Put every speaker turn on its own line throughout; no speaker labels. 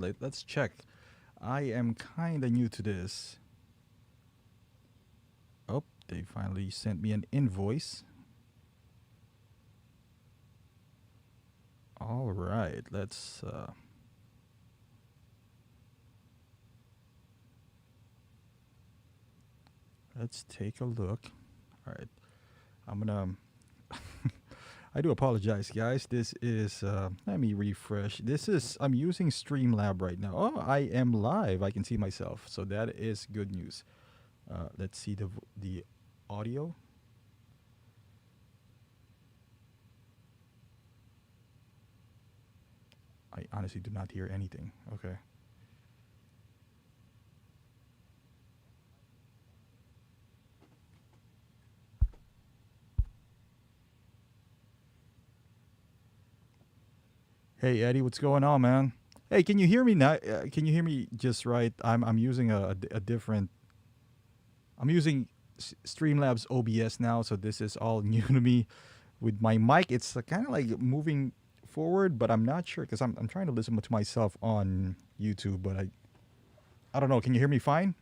Let's check. I am kind of new to this. Oh, they finally sent me an invoice. All right, let's take a look. All right, I'm gonna. I do apologize, guys. This is let me refresh. This is I'm using Streamlab right now. Oh, I am live. I can see myself, so that is good news. Let's see the audio. I honestly do not hear anything. Okay. Hey Eddie, what's going on, man? Hey, can you hear me now? Can you hear me just right? I'm using a different. I'm using Streamlabs OBS now, so this is all new to me. With my mic, it's kind of like moving forward, but I'm not sure because I'm trying to listen to myself on YouTube, but I don't know. Can you hear me fine?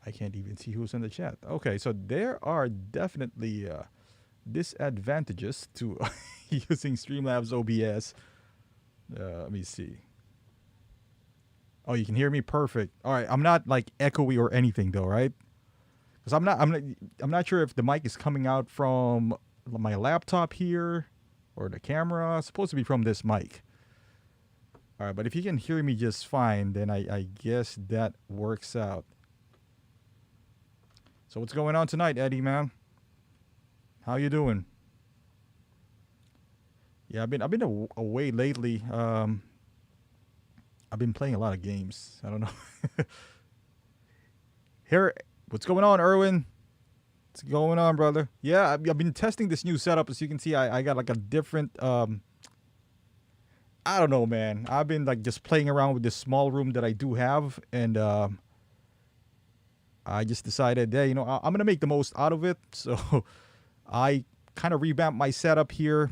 I can't even see who's in the chat. Okay, so there are definitely disadvantages to using Streamlabs OBS. Let me see. Oh, you can hear me perfect. All right, I'm not like echoey or anything though, right? Because I'm not sure if the mic is coming out from my laptop here or the camera. It's supposed to be from this mic. All right, but if you can hear me just fine, then I guess that works out. So what's going on tonight, Eddie, man? How you doing? Yeah, I've been away lately. I've been playing a lot of games. I don't know. Here, what's going on, Erwin? What's going on, brother? Yeah, I've been testing this new setup. As you can see, I got like a different. I don't know, man. I've been like just playing around with this small room that I do have, and I just decided, hey, I'm gonna make the most out of it. So I kind of revamped my setup here,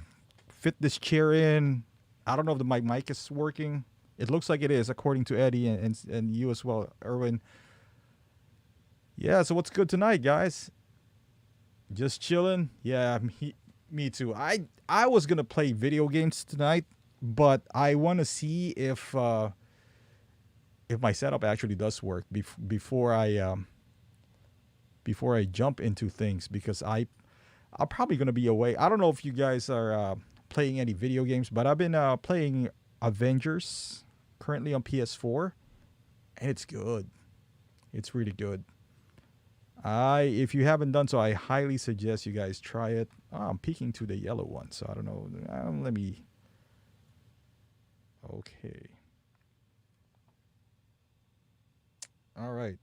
fit this chair in. I don't know if my mic is working. It looks like it is, according to Eddie and you as well, Erwin. Yeah. So what's good tonight, guys? Just chilling. Yeah, me too. I was gonna play video games tonight, but I want to see if my setup actually does work before I jump into things because I'm probably gonna be away. I don't know if you guys are playing any video games, but I've been playing Avengers currently on PS4, and it's good. It's really good. If you haven't done so, I highly suggest you guys try it. Oh, I'm peeking to the yellow one, so I don't know. Let me. Okay. All right.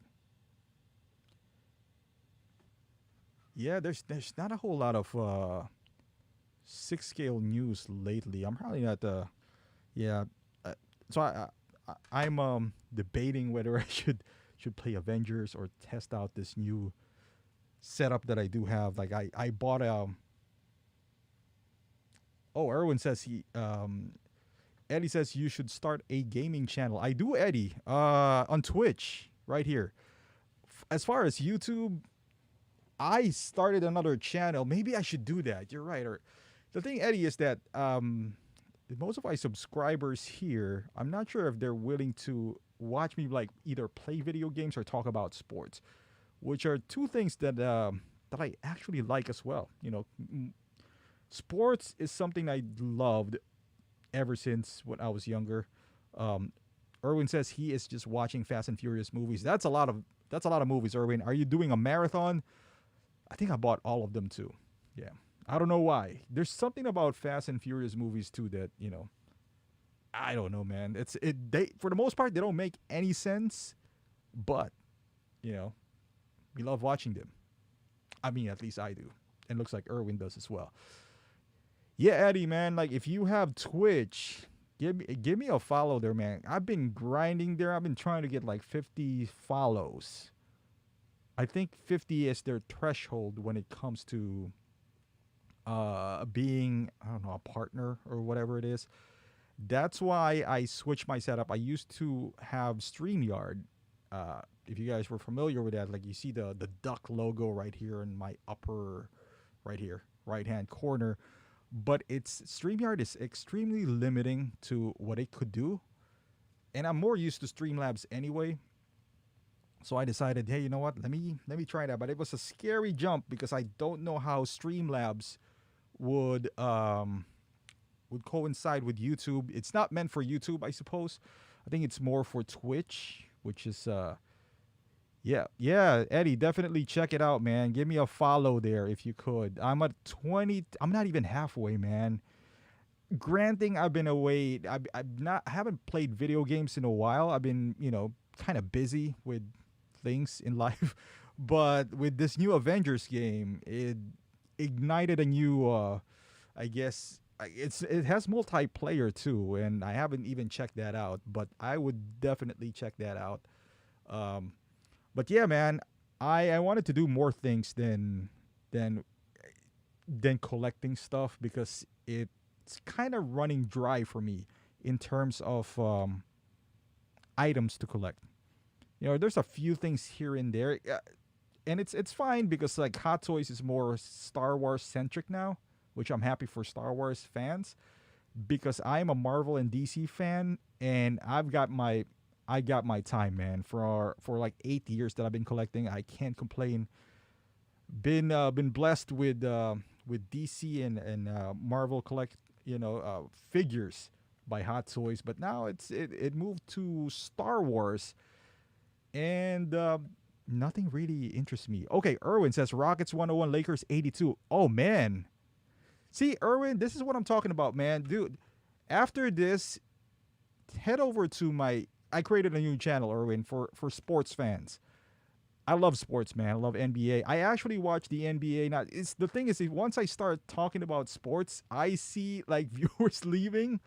Yeah, there's not a whole lot of six scale news lately. I'm probably not yeah. Uh, so I'm debating whether I should play Avengers or test out this new setup that I do have. Like I bought oh, Erwin says Eddie says you should start a gaming channel. I do, Eddie, on Twitch right here. As far as YouTube, I started another channel. Maybe I should do that. You're right. Or the thing, Eddie, is that most of my subscribers here, I'm not sure if they're willing to watch me like either play video games or talk about sports, which are two things that I actually like as well. Sports is something I loved ever since when I was younger. Um, Erwin says he is just watching Fast and Furious movies. That's a lot of movies. Erwin, are you doing a marathon? I think I bought all of them too. Yeah, I don't know why. There's something about Fast and Furious movies too that I don't know, man. They for the most part they don't make any sense, but you know we love watching them. I mean, at least I do, and looks like Erwin does as well. Yeah, Eddie, man. Like if you have Twitch, give me a follow there, man. I've been grinding there. I've been trying to get like 50 follows. I think 50 is their threshold when it comes to being, I don't know, a partner or whatever it is. That's why I switched my setup. I used to have StreamYard. If you guys were familiar with that, like you see the duck logo right here in my upper right here right hand corner. But it's StreamYard is extremely limiting to what it could do, and I'm more used to Streamlabs anyway. So I decided, hey, you know what? Let me try that. But it was a scary jump because I don't know how Streamlabs would would coincide with YouTube. It's not meant for YouTube, I suppose. I think it's more for Twitch, which is yeah, yeah, Eddie, definitely check it out, man. Give me a follow there if you could. I'm at 20. I'm not even halfway, man. Granting, I've been away. I haven't played video games in a while. I've been, kind of busy with things in life. But with this new Avengers game, it ignited a new I guess it has multiplayer too, and I haven't even checked that out, but I would definitely check that out. Um, but yeah, man, I wanted to do more things than than collecting stuff because it's kind of running dry for me in terms of items to collect. There's a few things here and there, and it's fine because like Hot Toys is more Star Wars centric now, which I'm happy for Star Wars fans because I'm a Marvel and DC fan, and I got my time, man. For like 8 years that I've been collecting, I can't complain. Been blessed with DC and Marvel collect figures by Hot Toys, but now it moved to Star Wars, and nothing really interests me. Okay, Irwin says Rockets 101, Lakers 82. Oh man, see Irwin, this is what I'm talking about, man, dude. After this, head over to my. I created a new channel, Irwin, for sports fans. I love sports, man. I love NBA. I actually watch the NBA. Now, it's the thing is, once I start talking about sports, I see like viewers leaving.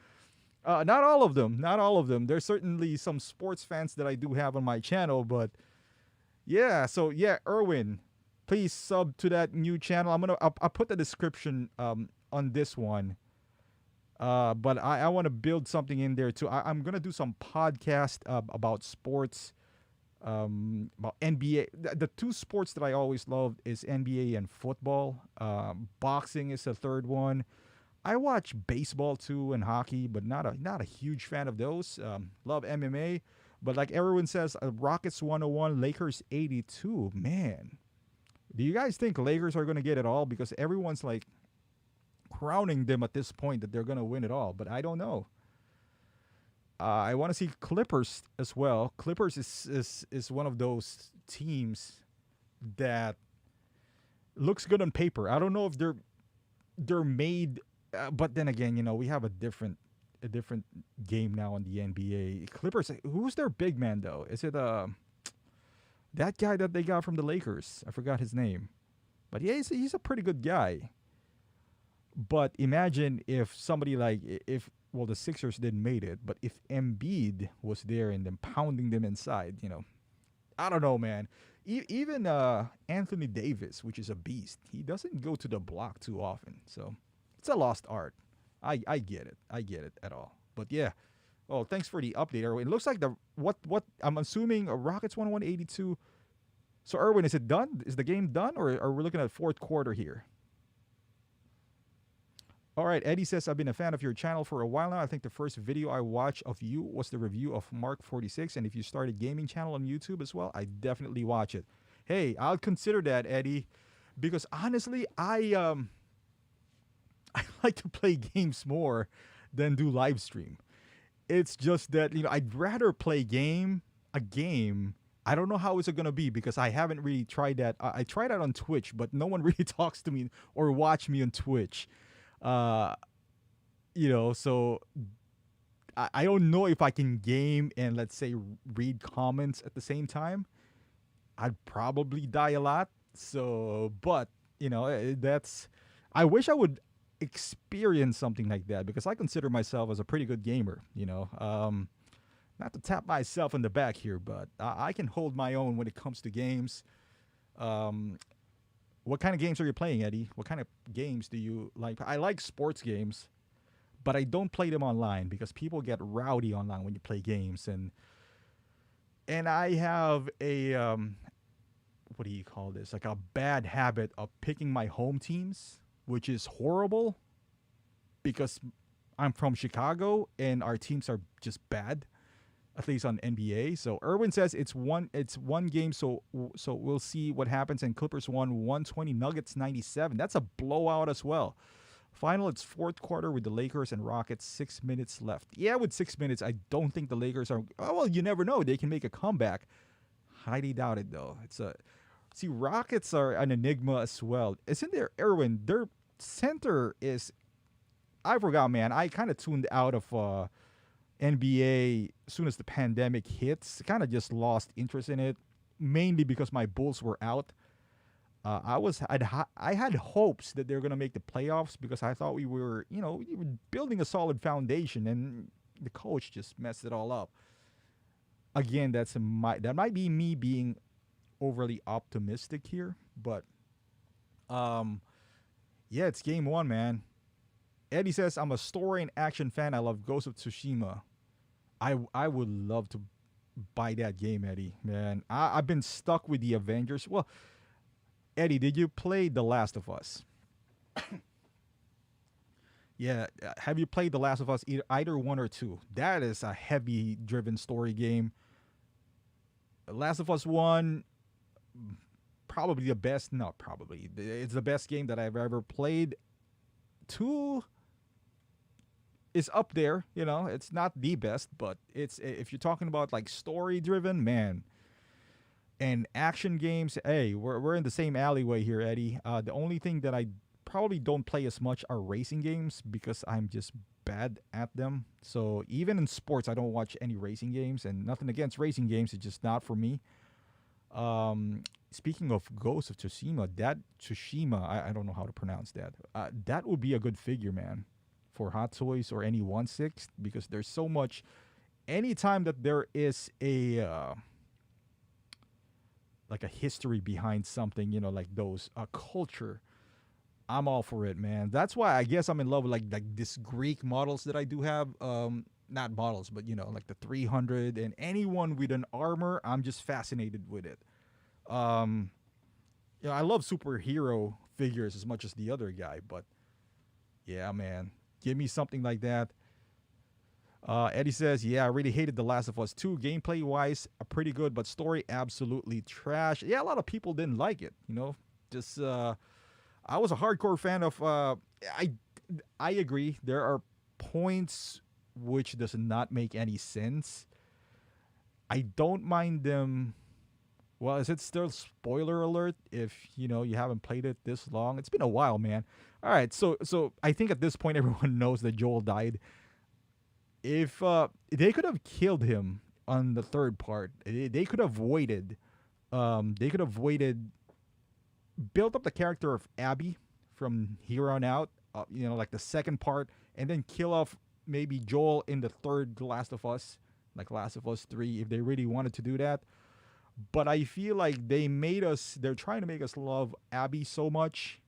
Not all of them. Not all of them. There's certainly some sports fans that I do have on my channel, but yeah. So yeah, Erwin, please sub to that new channel. I'll put the description on this one. But I want to build something in there too. I'm gonna do some podcast about sports, about NBA. The two sports that I always loved is NBA and football. Boxing is the third one. I watch baseball too and hockey, but not a huge fan of those. Love MMA, but like everyone says, Rockets 101, Lakers 82. Man, do you guys think Lakers are gonna get it all? Because everyone's like crowning them at this point that they're gonna win it all, but I don't know. I want to see Clippers as well. Clippers is one of those teams that looks good on paper. I don't know if they're made, but then again, we have a different game now in the NBA. Clippers. Who's their big man though? Is it that guy that they got from the Lakers? I forgot his name, but yeah, he's a pretty good guy. But imagine if somebody like if well the Sixers didn't made it, but if Embiid was there and then pounding them inside, I don't know, man. Even Anthony Davis, which is a beast, he doesn't go to the block too often, so it's a lost art. I get it. I get it at all. But yeah. Oh, thanks for the update, Erwin. It looks like the what I'm assuming a Rockets 101-82. So Erwin, is it done? Is the game done, or are we looking at fourth quarter here? All right, Eddie says, I've been a fan of your channel for a while now. I think the first video I watched of you was the review of Mark 46. And if you start a gaming channel on YouTube as well, I definitely watch it. Hey, I'll consider that, Eddie. Because honestly, I like to play games more than do live stream. It's just that, I'd rather play a game. I don't know how it's going to be because I haven't really tried that. I tried that on Twitch, but no one really talks to me or watch me on Twitch. Uh, so I don't know if I can game and let's say read comments at the same time. I'd probably die a lot. So, but that's. I wish I would experience something like that because I consider myself as a pretty good gamer. Not to tap myself in the back here, but I can hold my own when it comes to games. Um, What kind of games are you playing, Eddie? What kind of games do you like? I like sports games, but I don't play them online because people get rowdy online when you play games, and I have a what do you call this? Like a bad habit of picking my home teams, which is horrible because I'm from Chicago and our teams are just bad, at least on NBA. So Irwin says it's one game, so we'll see what happens. And Clippers won 120, Nuggets 97. That's a blowout as well. Final, it's fourth quarter with the Lakers and Rockets. 6 minutes left. Yeah, with 6 minutes, I don't think the Lakers are. Oh, well, you never know. They can make a comeback. Highly doubt it though. See, Rockets are an enigma as well. Isn't there, Irwin? Their center is. I forgot, man. I kind of tuned out of NBA as soon as the pandemic hits. Kind of just lost interest in it, mainly because my Bulls were out. I had hopes that they're gonna make the playoffs because I thought we were, we were building a solid foundation, and the coach just messed it all up. Again, that might be me being overly optimistic here, but yeah, it's game one, man. Eddie says I'm a story and action fan. I love Ghost of Tsushima. I would love to buy that game, Eddie. Man, I've been stuck with the Avengers. Well, Eddie, did you play The Last of Us? Yeah, have you played The Last of Us, either one or two? That is a heavy driven story game. Last of Us 1, probably the best. Not probably. It's the best game that I've ever played. 2 is up there. It's not the best, but it's, if you're talking about like story driven, man. And action games, hey, we're in the same alleyway here, Eddie. The only thing that I probably don't play as much are racing games because I'm just bad at them. So even in sports, I don't watch any racing games, and nothing against racing games. It's just not for me. Speaking of Ghost of Tsushima, I don't know how to pronounce that. That would be a good figure, man, for Hot Toys or any 1/6, because there's so much. Anytime that there is like a history behind something, like those, a culture, I'm all for it, man. That's why I guess I'm in love with like this Greek models that I do have. Not models, but like the 300, and anyone with an armor, I'm just fascinated with it. I love superhero figures as much as the other guy, but yeah, man, give me something like that. Eddie says, yeah, I really hated The Last of Us 2. Gameplay wise, pretty good, but story absolutely trash. Yeah, a lot of people didn't like it. Just I was a hardcore fan of. I agree. There are points which does not make any sense. I don't mind them. Well, is it still spoiler alert if you haven't played it this long? It's been a while, man. All right, so I think at this point everyone knows that Joel died. If they could have killed him on the third part, they could have waited. They could have waited, built up the character of Abby from here on out. Like the second part, and then kill off maybe Joel in the third Last of Us, like Last of Us 3, if they really wanted to do that. But I feel like they're trying to make us love Abby so much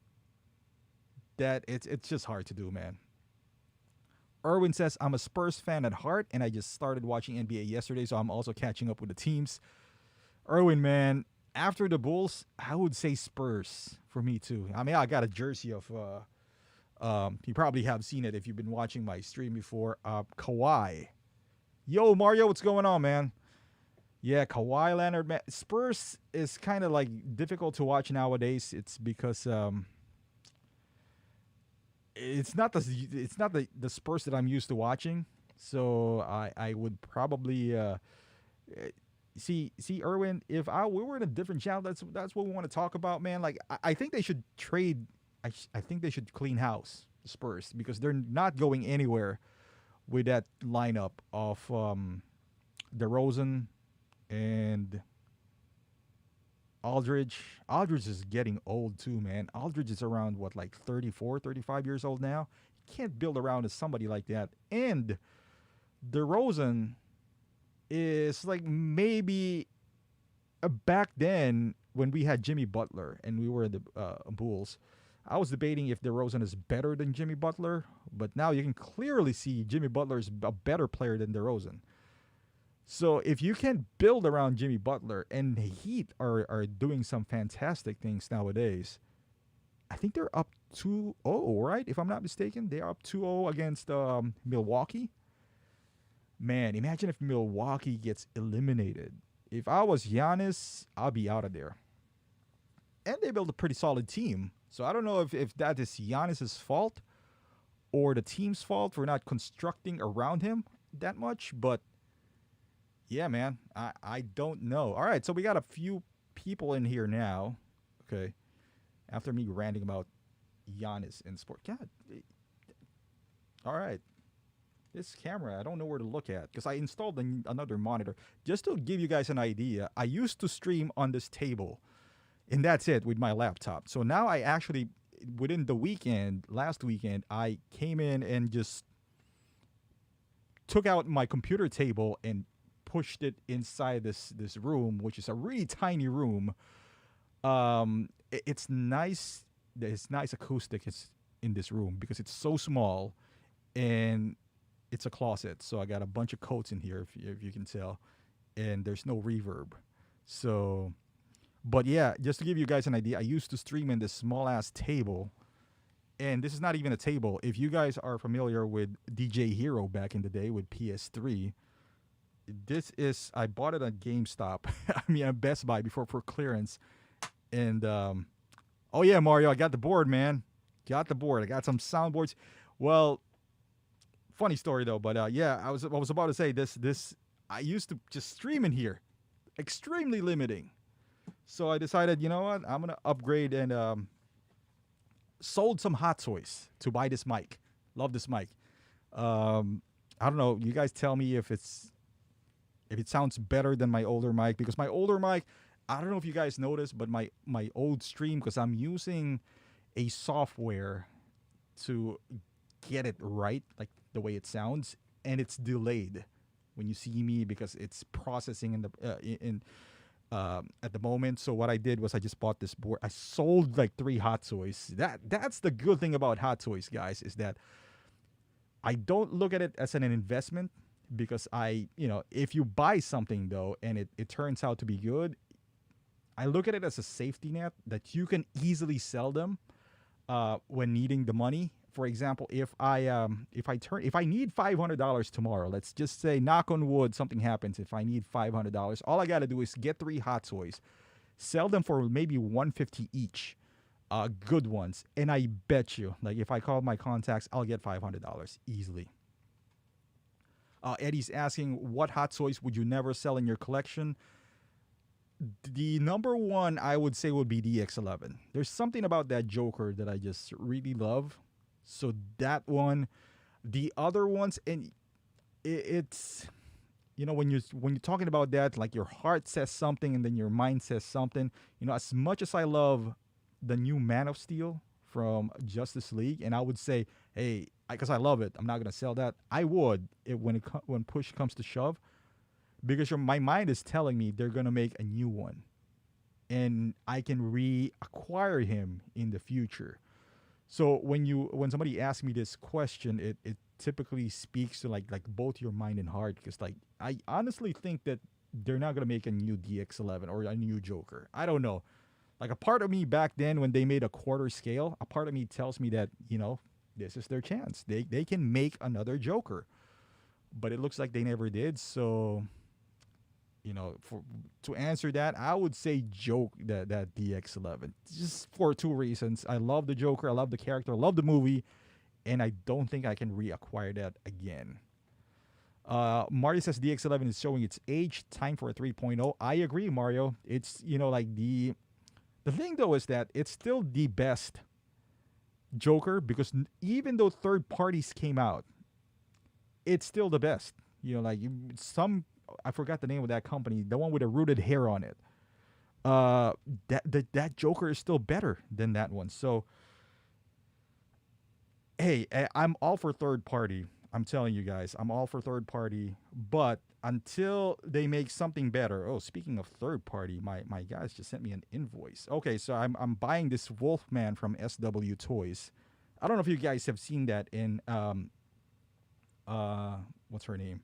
that it's just hard to do, man. Irwin says, I'm a Spurs fan at heart, and I just started watching NBA yesterday, so I'm also catching up with the teams. Irwin, man, after the Bulls, I would say Spurs for me too. I mean, I got a jersey of, you probably have seen it if you've been watching my stream before, Kawhi. Yo, Mario, what's going on, man? Yeah, Kawhi Leonard, man. Spurs is kind of like difficult to watch nowadays. It's because it's not the Spurs that I'm used to watching. So I would probably see Irwin. If we were in a different channel, that's what we want to talk about, man. Like I think they should trade. I think they should clean house, the Spurs, because they're not going anywhere with that lineup of DeRozan and Aldridge. Aldridge is getting old too, man. Aldridge is around like 34, 35 years old now. You can't build around somebody like that. And DeRozan is like maybe back then when we had Jimmy Butler and we were the Bulls, I was debating if DeRozan is better than Jimmy Butler, but now you can clearly see Jimmy Butler is a better player than DeRozan. So if you can build around Jimmy Butler, and the Heat are doing some fantastic things nowadays. I think they're up 2-0, right? If I'm not mistaken, they are up 2-0 against Milwaukee. Man, imagine if Milwaukee gets eliminated. If I was Giannis, I'll be out of there. And they built a pretty solid team. So I don't know if that is Giannis's fault or the team's fault for not constructing around him that much. But yeah, man, I don't know. All right, so we got a few people in here now. Okay. After me ranting about Giannis in sport. God. All right. This camera, I don't know where to look at because I installed another monitor. Just to give you guys an idea, I used to stream on this table, and that's it with my laptop. So now I actually, within the weekend, last weekend, I came in and just took out my computer table and pushed it inside this room, which is a really tiny room. It's nice. There's nice acoustics in this room because it's so small, and it's a closet. So I got a bunch of coats in here, if you can tell, and there's no reverb. So, but yeah, just to give you guys an idea, I used to stream in this small ass table, and this is not even a table. If you guys are familiar with DJ Hero back in the day with PS3, this is, I bought it at GameStop. I mean, at Best Buy before for clearance. And oh yeah, Mario, I got the board, man. Got the board. I got some soundboards. Well, funny story though, but yeah, I was about to say this. I used to just stream in here, extremely limiting. So I decided, you know what, I'm gonna upgrade and sold some hot toys to buy this mic. Love this mic. I don't know. You guys tell me if it sounds better than my older mic, because my older mic, I don't know if you guys noticed, but my old stream, because I'm using a software to get it right, like the way it sounds, and it's delayed when you see me because it's processing in the at the moment. So what I did was I just bought this board. I sold like 3 hot toys. That's the good thing about hot toys, guys, is that I don't look at it as an investment, because if you buy something though and it turns out to be good, I look at it as a safety net that you can easily sell them when needing the money. For example, if I need $500 tomorrow, let's just say, knock on wood, something happens. If I need $500, all I got to do is get 3 hot toys, sell them for maybe $150 each, good ones, and I bet you, like if I call my contacts, I'll get $500 easily. Eddie's asking, what hot toys would you never sell in your collection? The number one I would say would be DX11. There's something about that Joker that I just really love. So that one. The other ones, and it's, when you're talking about that, like your heart says something and then your mind says something. As much as I love the new Man of Steel from Justice League, and I would say, hey, because I love it, I'm not gonna sell that. I would when push comes to shove, because my mind is telling me they're gonna make a new one, and I can reacquire him in the future. So when somebody asks me this question, it typically speaks to like both your mind and heart, because like I honestly think that they're not gonna make a new DX11 or a new Joker. I don't know. Like a part of me back then when they made a quarter scale, a part of me tells me that this is their chance. They can make another Joker, but it looks like they never did. So to answer that, I would say that DX11, just for 2 reasons. I love the Joker, I love the character, I love the movie, and I don't think I can reacquire that again. Mario says DX11 is showing its age. Time for a 3.0. I agree, Mario. It's like the thing though is that it's still the best Joker, because even though third parties came out, it's still the best. I forgot the name of that company, the one with the rooted hair on it. That Joker is still better than that one. So, hey, I'm all for third party. I'm telling you guys, I'm all for third party, but until they make something better. Oh, speaking of third party, my guys just sent me an invoice. Okay, so I'm buying this Wolfman from SW Toys. I don't know if you guys have seen that in what's her name?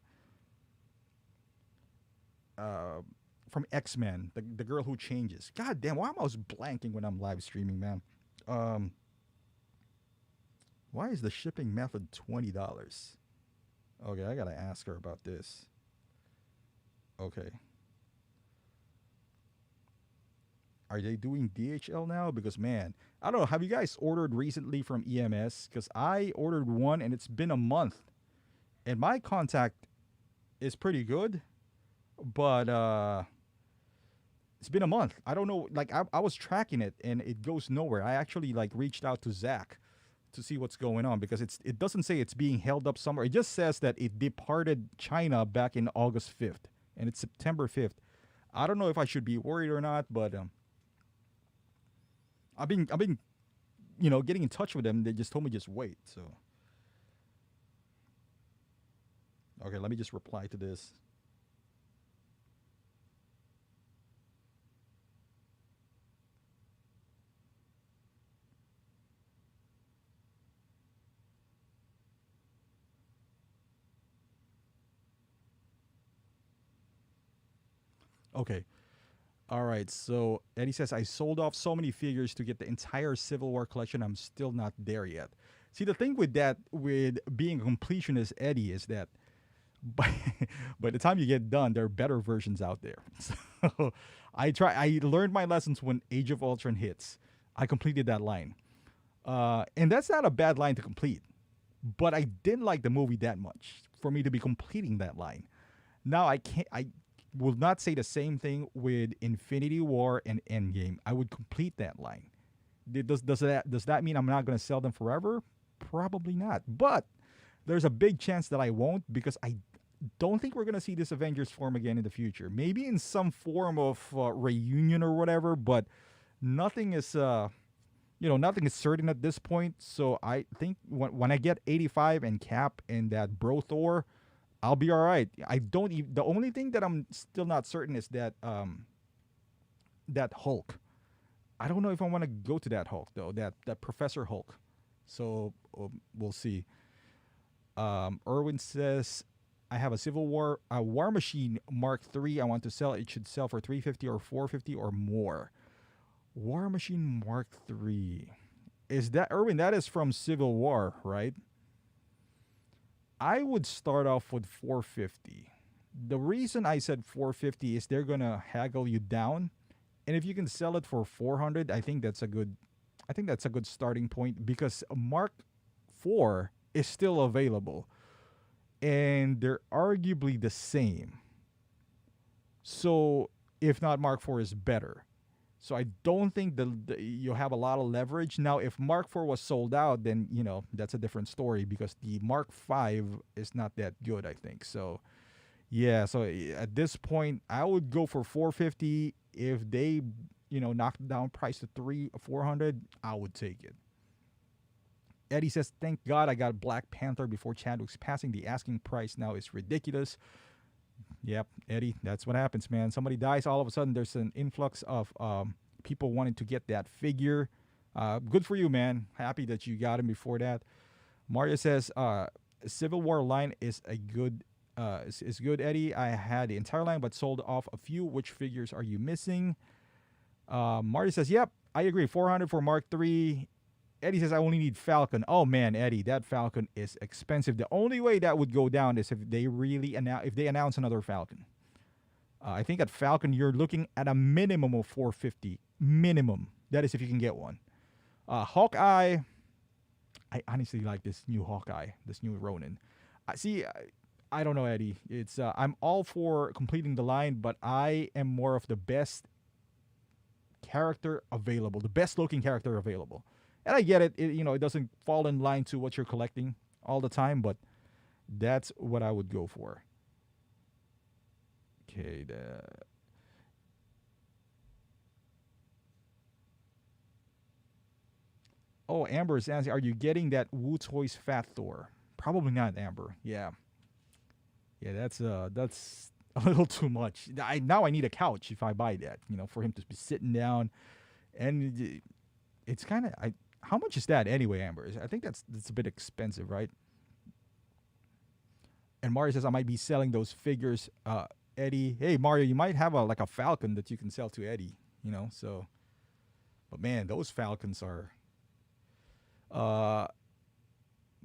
Uh from X-Men, the girl who changes. God damn, why am I always blanking when I'm live streaming, man? Um why is the shipping method $20? Okay, I gotta ask her about this. Okay. Are they doing DHL now? Because man, I don't know. Have you guys ordered recently from EMS? Because I ordered one and it's been a month, and my contact is pretty good, but it's been a month. I don't know. Like I was tracking it and it goes nowhere. I actually like reached out to Zach to see what's going on because it doesn't say it's being held up somewhere. It just says that it departed China back in August 5th and it's September 5th. I don't know if I should be worried or not, but I've been getting in touch with them. They just told me just wait. So okay, let me just reply to this. Okay. All right. So Eddie says I sold off so many figures to get the entire Civil War collection. I'm still not there yet. See, the thing with that, with being a completionist, Eddie, is that by by the time you get done, there are better versions out there. So I learned my lessons when Age of Ultron hits. I completed that line, and that's not a bad line to complete. But I didn't like the movie that much for me to be completing that line. Now I can't. I will not say the same thing with Infinity War and Endgame. I would complete that line. Does that mean I'm not going to sell them forever? Probably not. But there's a big chance that I won't because I don't think we're going to see this Avengers form again in the future. Maybe in some form of reunion or whatever, but nothing is nothing is certain at this point. So I think when I get 85 and Cap and that Bro Thor, I'll be all right. I don't even, the only thing that I'm still not certain is that Hulk. I don't know if I want to go to that Hulk though. That Professor Hulk. So we'll see. Irwin says I have a Civil War War Machine Mark III. I want to sell. It should sell for 350 or 450 or more. War Machine Mark III. Is that Irwin? That is from Civil War, right? I would start off with 450. The reason I said 450 is they're gonna haggle you down, and if you can sell it for 400, I think that's a good starting point because Mark IV is still available, and they're arguably the same. So if not, Mark IV is better. So I don't think you have a lot of leverage. Now, if Mark IV was sold out, then, that's a different story because the Mark V is not that good, I think. So, yeah, so at this point, I would go for 450. If they, knock down price to 400, I would take it. Eddie says, thank God I got Black Panther before Chadwick's passing. The asking price now is ridiculous. Yep, Eddie, that's what happens, man. Somebody dies, all of a sudden there's an influx of people wanting to get that figure. Good for you, man. Happy that you got him before that. Mario says, Civil War line is good, Eddie. I had the entire line but sold off a few. Which figures are you missing? Mario says, yep, I agree. 400 for Mark III. Eddie says, I only need Falcon. Oh, man, Eddie, that Falcon is expensive. The only way that would go down is if they announce another Falcon. I think at Falcon, you're looking at a minimum of 450. Minimum. That is if you can get one. Hawkeye, I honestly like this new Hawkeye, this new Ronin. I don't know, Eddie. It's I'm all for completing the line, but I am more of the best character available, the best looking character available. And I get it, it doesn't fall in line to what you're collecting all the time, but that's what I would go for. Okay, Oh, Amber is asking, are you getting that Wu Toys Fat Thor? Probably not Amber. Yeah, yeah. That's a little too much. Now I need a couch if I buy that. For him to be sitting down, and it's kind of I. How much is that anyway, Amber? I think that's a bit expensive, right? And Mario says I might be selling those figures. Eddie, hey Mario, you might have a Falcon that you can sell to Eddie. So, but man, those Falcons are. Uh,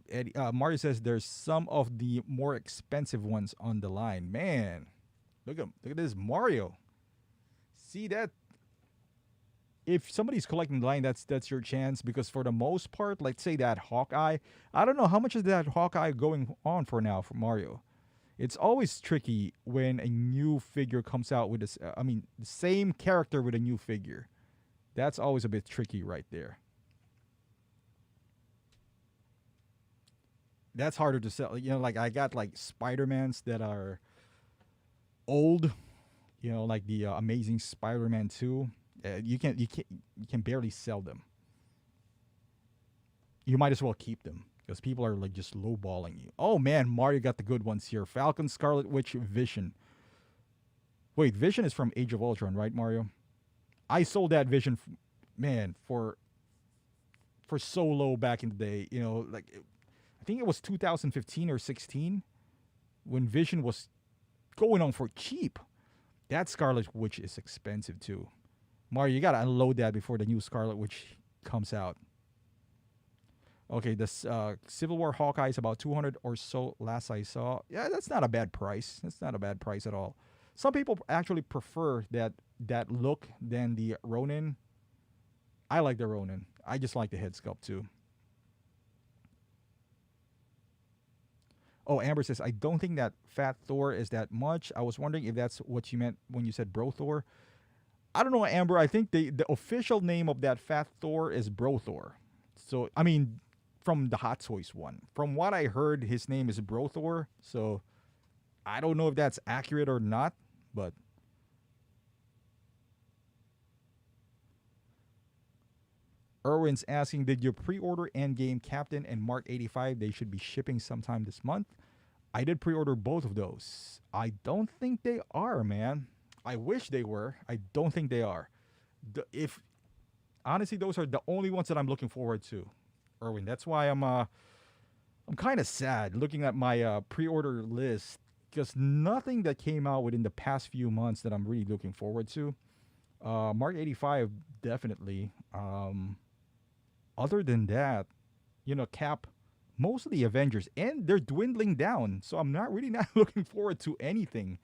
Eddie, Mario says there's some of the more expensive ones on the line. Man, look at this Mario. See that? If somebody's collecting the line, that's your chance, because for the most part, let's say that Hawkeye, I don't know how much is that Hawkeye going on for now for Mario. It's always tricky when a new figure comes out with this. I mean, the same character with a new figure. That's always a bit tricky right there. That's harder to sell. Like I got like Spider-Mans that are old. Like the Amazing Spider-Man 2. You can barely sell them. You might as well keep them because people are like just lowballing you. Oh man, Mario got the good ones here. Falcon, Scarlet Witch, Vision. Wait, Vision is from Age of Ultron, right, Mario? I sold that Vision, man, for so low back in the day. I think it was 2015 or 16 when Vision was going on for cheap. That Scarlet Witch is expensive too. Mario, you gotta unload that before the new Scarlet Witch comes out. Okay, this Civil War Hawkeye is about 200 or so last I saw. Yeah, that's not a bad price. That's not a bad price at all. Some people actually prefer that look than the Ronin. I like the Ronin. I just like the head sculpt too. Oh, Amber says, I don't think that Fat Thor is that much. I was wondering if that's what you meant when you said Bro Thor. I don't know, Amber. I think the official name of that Fat Thor is Bro Thor. So, I mean, from the Hot Toys one. From what I heard, his name is Bro Thor. So, I don't know if that's accurate or not, but... Erwin's asking, did you pre-order Endgame Captain and Mark 85? They should be shipping sometime this month. I did pre-order both of those. I don't think they are, man. I wish they were. I don't think they are. Honestly, those are the only ones that I'm looking forward to, Erwin. That's why I'm kind of sad looking at my pre-order list, because nothing that came out within the past few months that I'm really looking forward to. Mark 85, definitely. Other than that, Cap, most of the Avengers, and they're dwindling down, so I'm not looking forward to anything.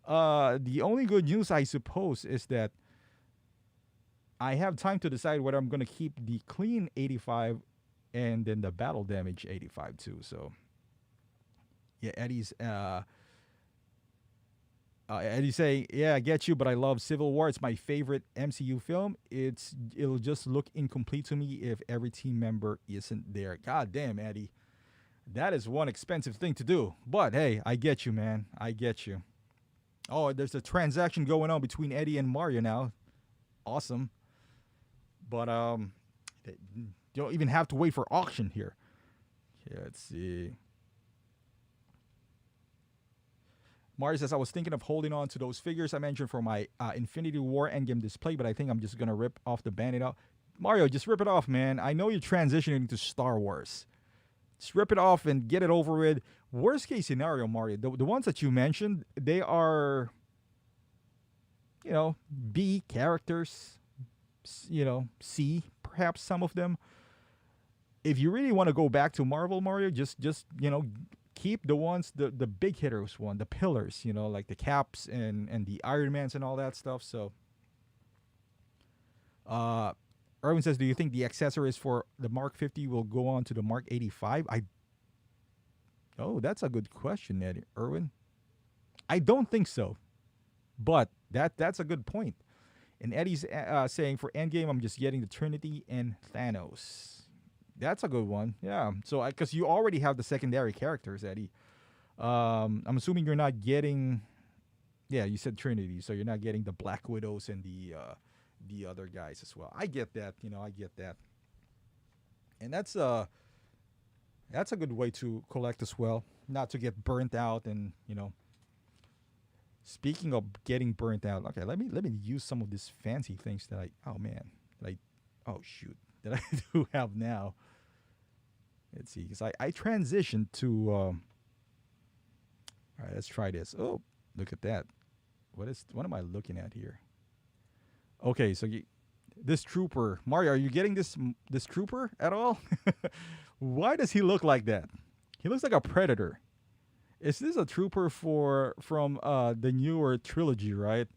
The only good news, I suppose, is that I have time to decide whether I'm going to keep the clean 85 and then the battle damage 85 too. So, yeah, Eddie's saying, yeah, I get you, but I love Civil War. It's my favorite MCU film. It'll just look incomplete to me if every team member isn't there. God damn, Eddie. That is one expensive thing to do. But hey, I get you, man. I get you. Oh, there's a transaction going on between Eddie and Mario now. Awesome. But you don't even have to wait for auction here. Okay, let's see. Mario says, I was thinking of holding on to those figures I mentioned for my Infinity War Endgame display, but I think I'm just going to rip off the Band-Aid out. Mario, just rip it off, man. I know you're transitioning to Star Wars. Just rip it off and get it over with. Worst case scenario, Mario, the ones that you mentioned, they are, B characters, C, perhaps some of them. If you really want to go back to Marvel, Mario, just keep the ones, the big hitters one, the pillars, like the Caps and the Iron Mans and all that stuff. So, Erwin says, do you think the accessories for the Mark 50 will go on to the Mark 85? Oh, that's a good question, Eddie. Erwin. I don't think so, but that's a good point. And Eddie's saying, for Endgame, I'm just getting the Trinity and Thanos. That's a good one. Yeah. So, because you already have the secondary characters, Eddie. I'm assuming you're not getting... Yeah, you said Trinity, so you're not getting the Black Widows and the other guys as well. I get that. I get that. And that's... That's a good way to collect as well, not to get burnt out. And speaking of getting burnt out, okay, let me use some of these fancy things that I. Oh man, that I. Oh shoot, that I do have now. Let's see, because I transitioned to. All right, let's try this. Oh, look at that. What am I looking at here? Okay, so this trooper, Mario, are you getting this trooper at all? Why does he look like that? He looks like a predator. Is this a trooper from the newer trilogy, right?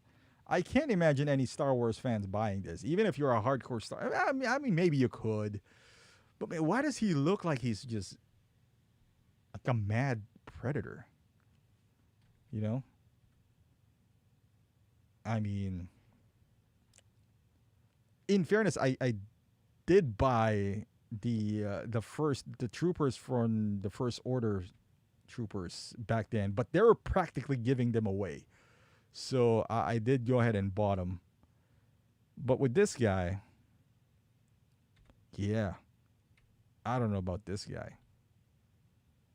I can't imagine any Star Wars fans buying this, even if you're a hardcore Star. I mean, maybe you could, but man, why does he look like he's just like a mad predator? You know, I mean, in fairness, I did buy the troopers from the First Order troopers back then, but they were practically giving them away. So I did go ahead and bought them. But with this guy, yeah, I don't know about this guy.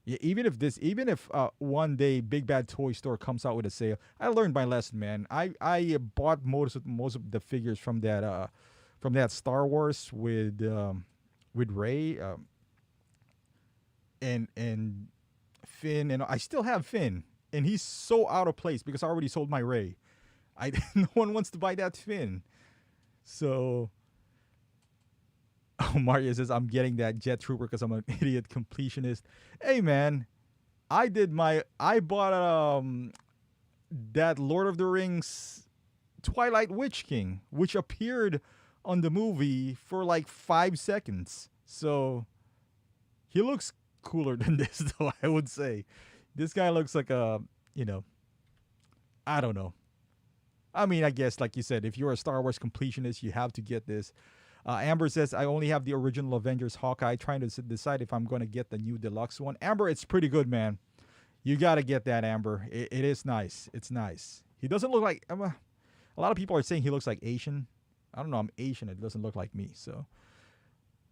Yeah, even if one day Big Bad Toy Store comes out with a sale, I learned my lesson, man. I bought most of the figures from that Star Wars with Ray and Finn, and I still have Finn, and he's so out of place because I already sold my Ray. I no one wants to buy that Finn, so. Oh, Mario says I'm getting that Jet Trooper because I'm an idiot completionist. Hey man, I bought that Lord of the Rings Twilight Witch King, which appeared on the movie for like 5 seconds. So he looks cooler than this, though. I would say this guy looks like I don't know. I mean, I guess like you said, if you're a Star Wars completionist, you have to get this. Amber says, I only have the original Avengers Hawkeye, trying to decide if I'm going to get the new deluxe one. Amber, it's pretty good, man. You got to get that, Amber. It is nice. It's nice. He doesn't look like... a lot of people are saying he looks like Asian. I don't know. I'm Asian. It doesn't look like me. So,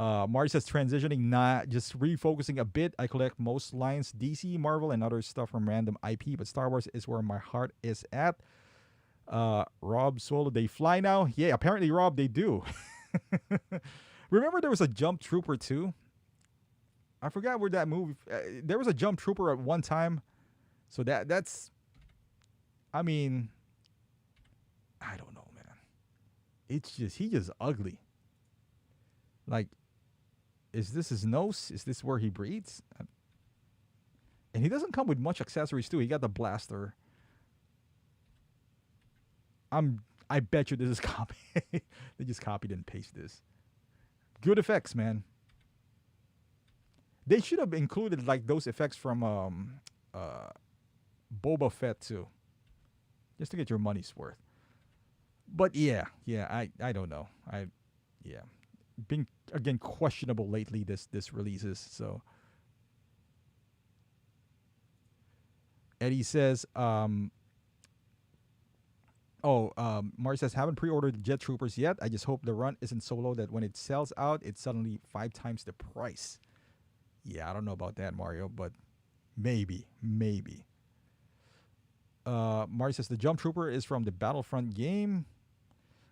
Mari says, transitioning, not just refocusing a bit. I collect most lines, DC, Marvel, and other stuff from random IP, but Star Wars is where my heart is at. Rob Solo, they fly now? Yeah, apparently, Rob, they do. Remember there was a Jump Trooper too? I forgot where that movie. There was a Jump Trooper at one time, so that's. I mean, I don't know, man. It's just he's just ugly. Like, is this his nose? Is this where he breathes? And he doesn't come with much accessories too. He got the blaster. I bet you this is copy. They just copied and pasted this. Good effects, man. They should have included like those effects from Boba Fett too, just to get your money's worth. But yeah, I don't know. Yeah, been again questionable lately. This releases so. Eddie says, Mari says, haven't pre-ordered the Jet Troopers yet. I just hope the run isn't so low that when it sells out, it's suddenly 5 times the price. Yeah, I don't know about that, Mario, but maybe. Mari says, the Jump Trooper is from the Battlefront game.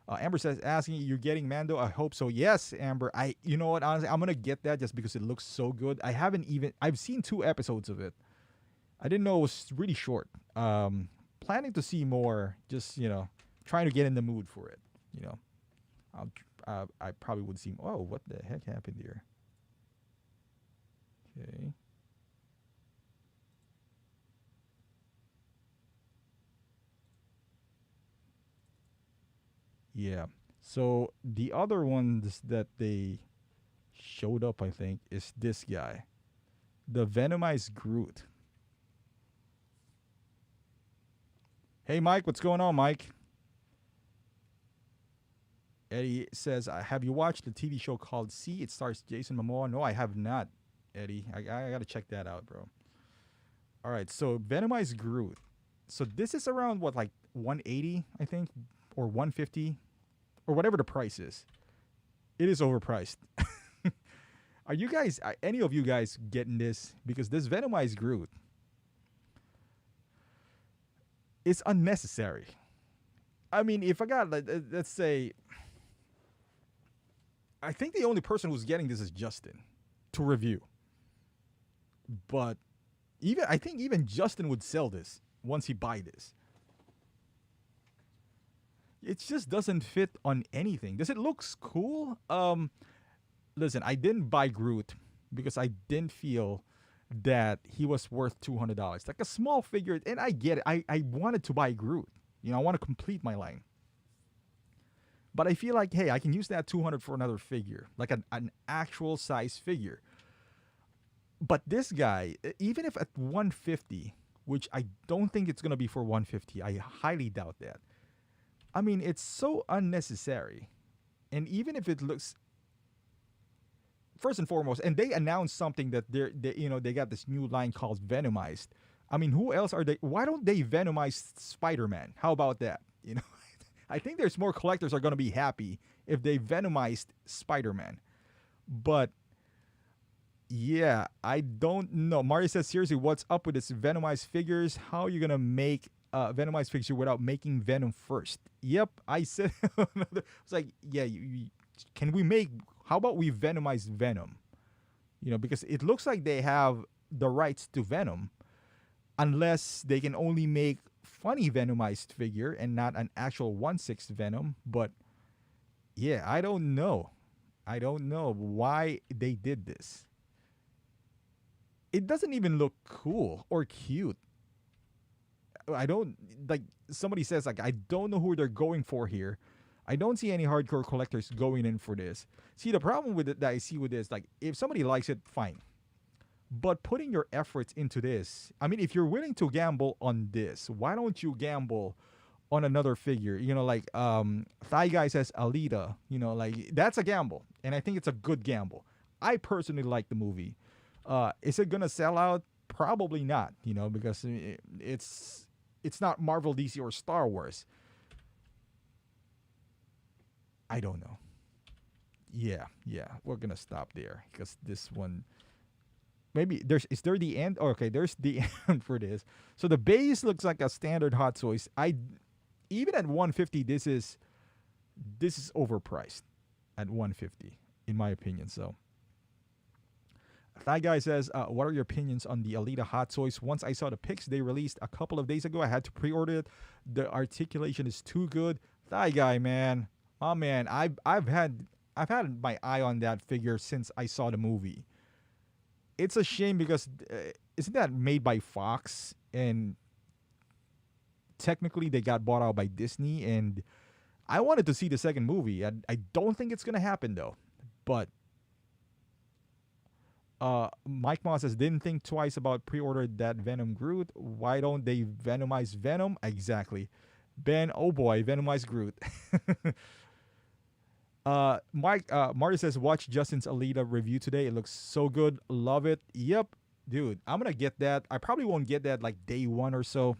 Amber says, asking, you're getting Mando? I hope so. Yes, Amber. You know what? Honestly, I'm going to get that just because it looks so good. I've seen 2 episodes of it. I didn't know it was really short. Planning to see more, just trying to get in the mood for it. I probably would see. Oh, what the heck happened here? Okay. Yeah. So the other ones that they showed up, I think, is this guy, the Venomized Groot. Hey, Mike, what's going on, Mike? Eddie says, have you watched the TV show called See? It stars Jason Momoa. No, I have not, Eddie. I got to check that out, bro. All right, so Venomized Groot. So this is around, what, like 180, I think, or 150, or whatever the price is. It is overpriced. Are you guys, any of you guys getting this? Because this Venomized Groot is unnecessary. I mean, if I got, let's say, I think the only person who's getting this is Justin to review. But even I think even Justin would sell this once he buy this. It just doesn't fit on anything. Does it looks cool? Listen, I didn't buy Groot because I didn't feel that he was worth $200. Like a small figure, and I get it. I wanted to buy Groot. I want to complete my line. But I feel like, hey, I can use that 200 for another figure, like an actual size figure. But this guy, even if at 150, which I don't think it's gonna be for 150, I highly doubt that. I mean, it's so unnecessary. And even if it looks, first and foremost, and they announced something that they got this new line called Venomized. I mean, who else are they? Why don't they Venomize Spider-Man? How about that? I think there's more collectors are going to be happy if they Venomized Spider-Man. But yeah, I don't know. Mario says, seriously, what's up with this Venomized figures? How are you going to make Venomized figure without making Venom first? Yep, I said. It's like, yeah, can we make, how about we Venomize Venom? Because it looks like they have the rights to Venom, unless they can only make funny Venomized figure and not an actual 1/6 Venom. But yeah, I don't know. I don't know why they did this. It doesn't even look cool or cute. I don't, like somebody says, like, I don't know who they're going for here. I don't see any hardcore collectors going in for this. See, the problem with it that I see with this, like, if somebody likes it, fine. But putting your efforts into this, I mean, if you're willing to gamble on this, why don't you gamble on another figure? Like Thigh Guy says Alita, like that's a gamble. And I think it's a good gamble. I personally like the movie. Is it gonna sell out? Probably not, because it's not Marvel, DC, or Star Wars. I don't know. Yeah, we're gonna stop there because this one. Maybe is there the end? Oh, okay, there's the end for this. So the base looks like a standard Hot Toys. Even at 150, this is overpriced at 150 in my opinion. So that guy says, what are your opinions on the Alita Hot Toys? Once I saw the pics they released a couple of days ago, I had to pre-order it. The articulation is too good. That guy, man, oh man, I've had my eye on that figure since I saw the movie. It's a shame because isn't that made by Fox, and technically they got bought out by Disney, and I wanted to see the second movie. I don't think it's gonna happen though. But Mike Moss says, didn't think twice about pre-order that Venom Groot. Why don't they Venomize Venom? Exactly. Ben, oh boy, Venomize Groot. Marty says, watch Justin's Alita review today. It looks so good. Love it. Yep, dude, I'm gonna get that. I probably won't get that like day one or so.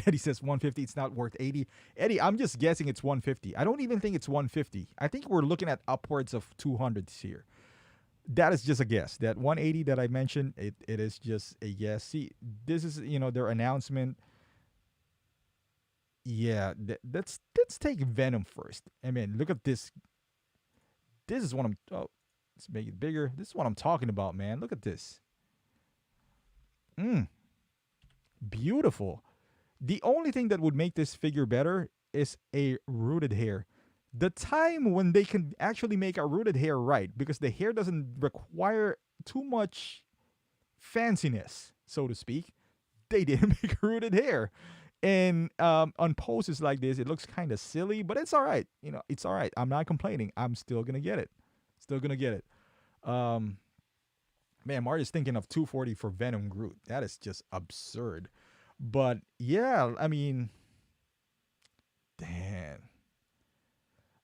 Eddie says 150. It's not worth 80. Eddie, I'm just guessing it's 150. I don't even think it's 150. I think we're looking at upwards of 200s here. That is just a guess. That 180 that I mentioned, it is just a guess. See, this is their announcement. Yeah, let's take Venom first. I mean, look at this. This is what let's make it bigger. This is what I'm talking about, man. Look at this. Beautiful. The only thing that would make this figure better is a rooted hair. The time when they can actually make a rooted hair right, because the hair doesn't require too much fanciness, so to speak, they didn't make rooted hair. And on poses like this, it looks kind of silly, but it's all right. It's all right. I'm not complaining. I'm still going to get it. Man, Marty's thinking of 240 for Venom Groot. That is just absurd. But yeah, I mean, damn.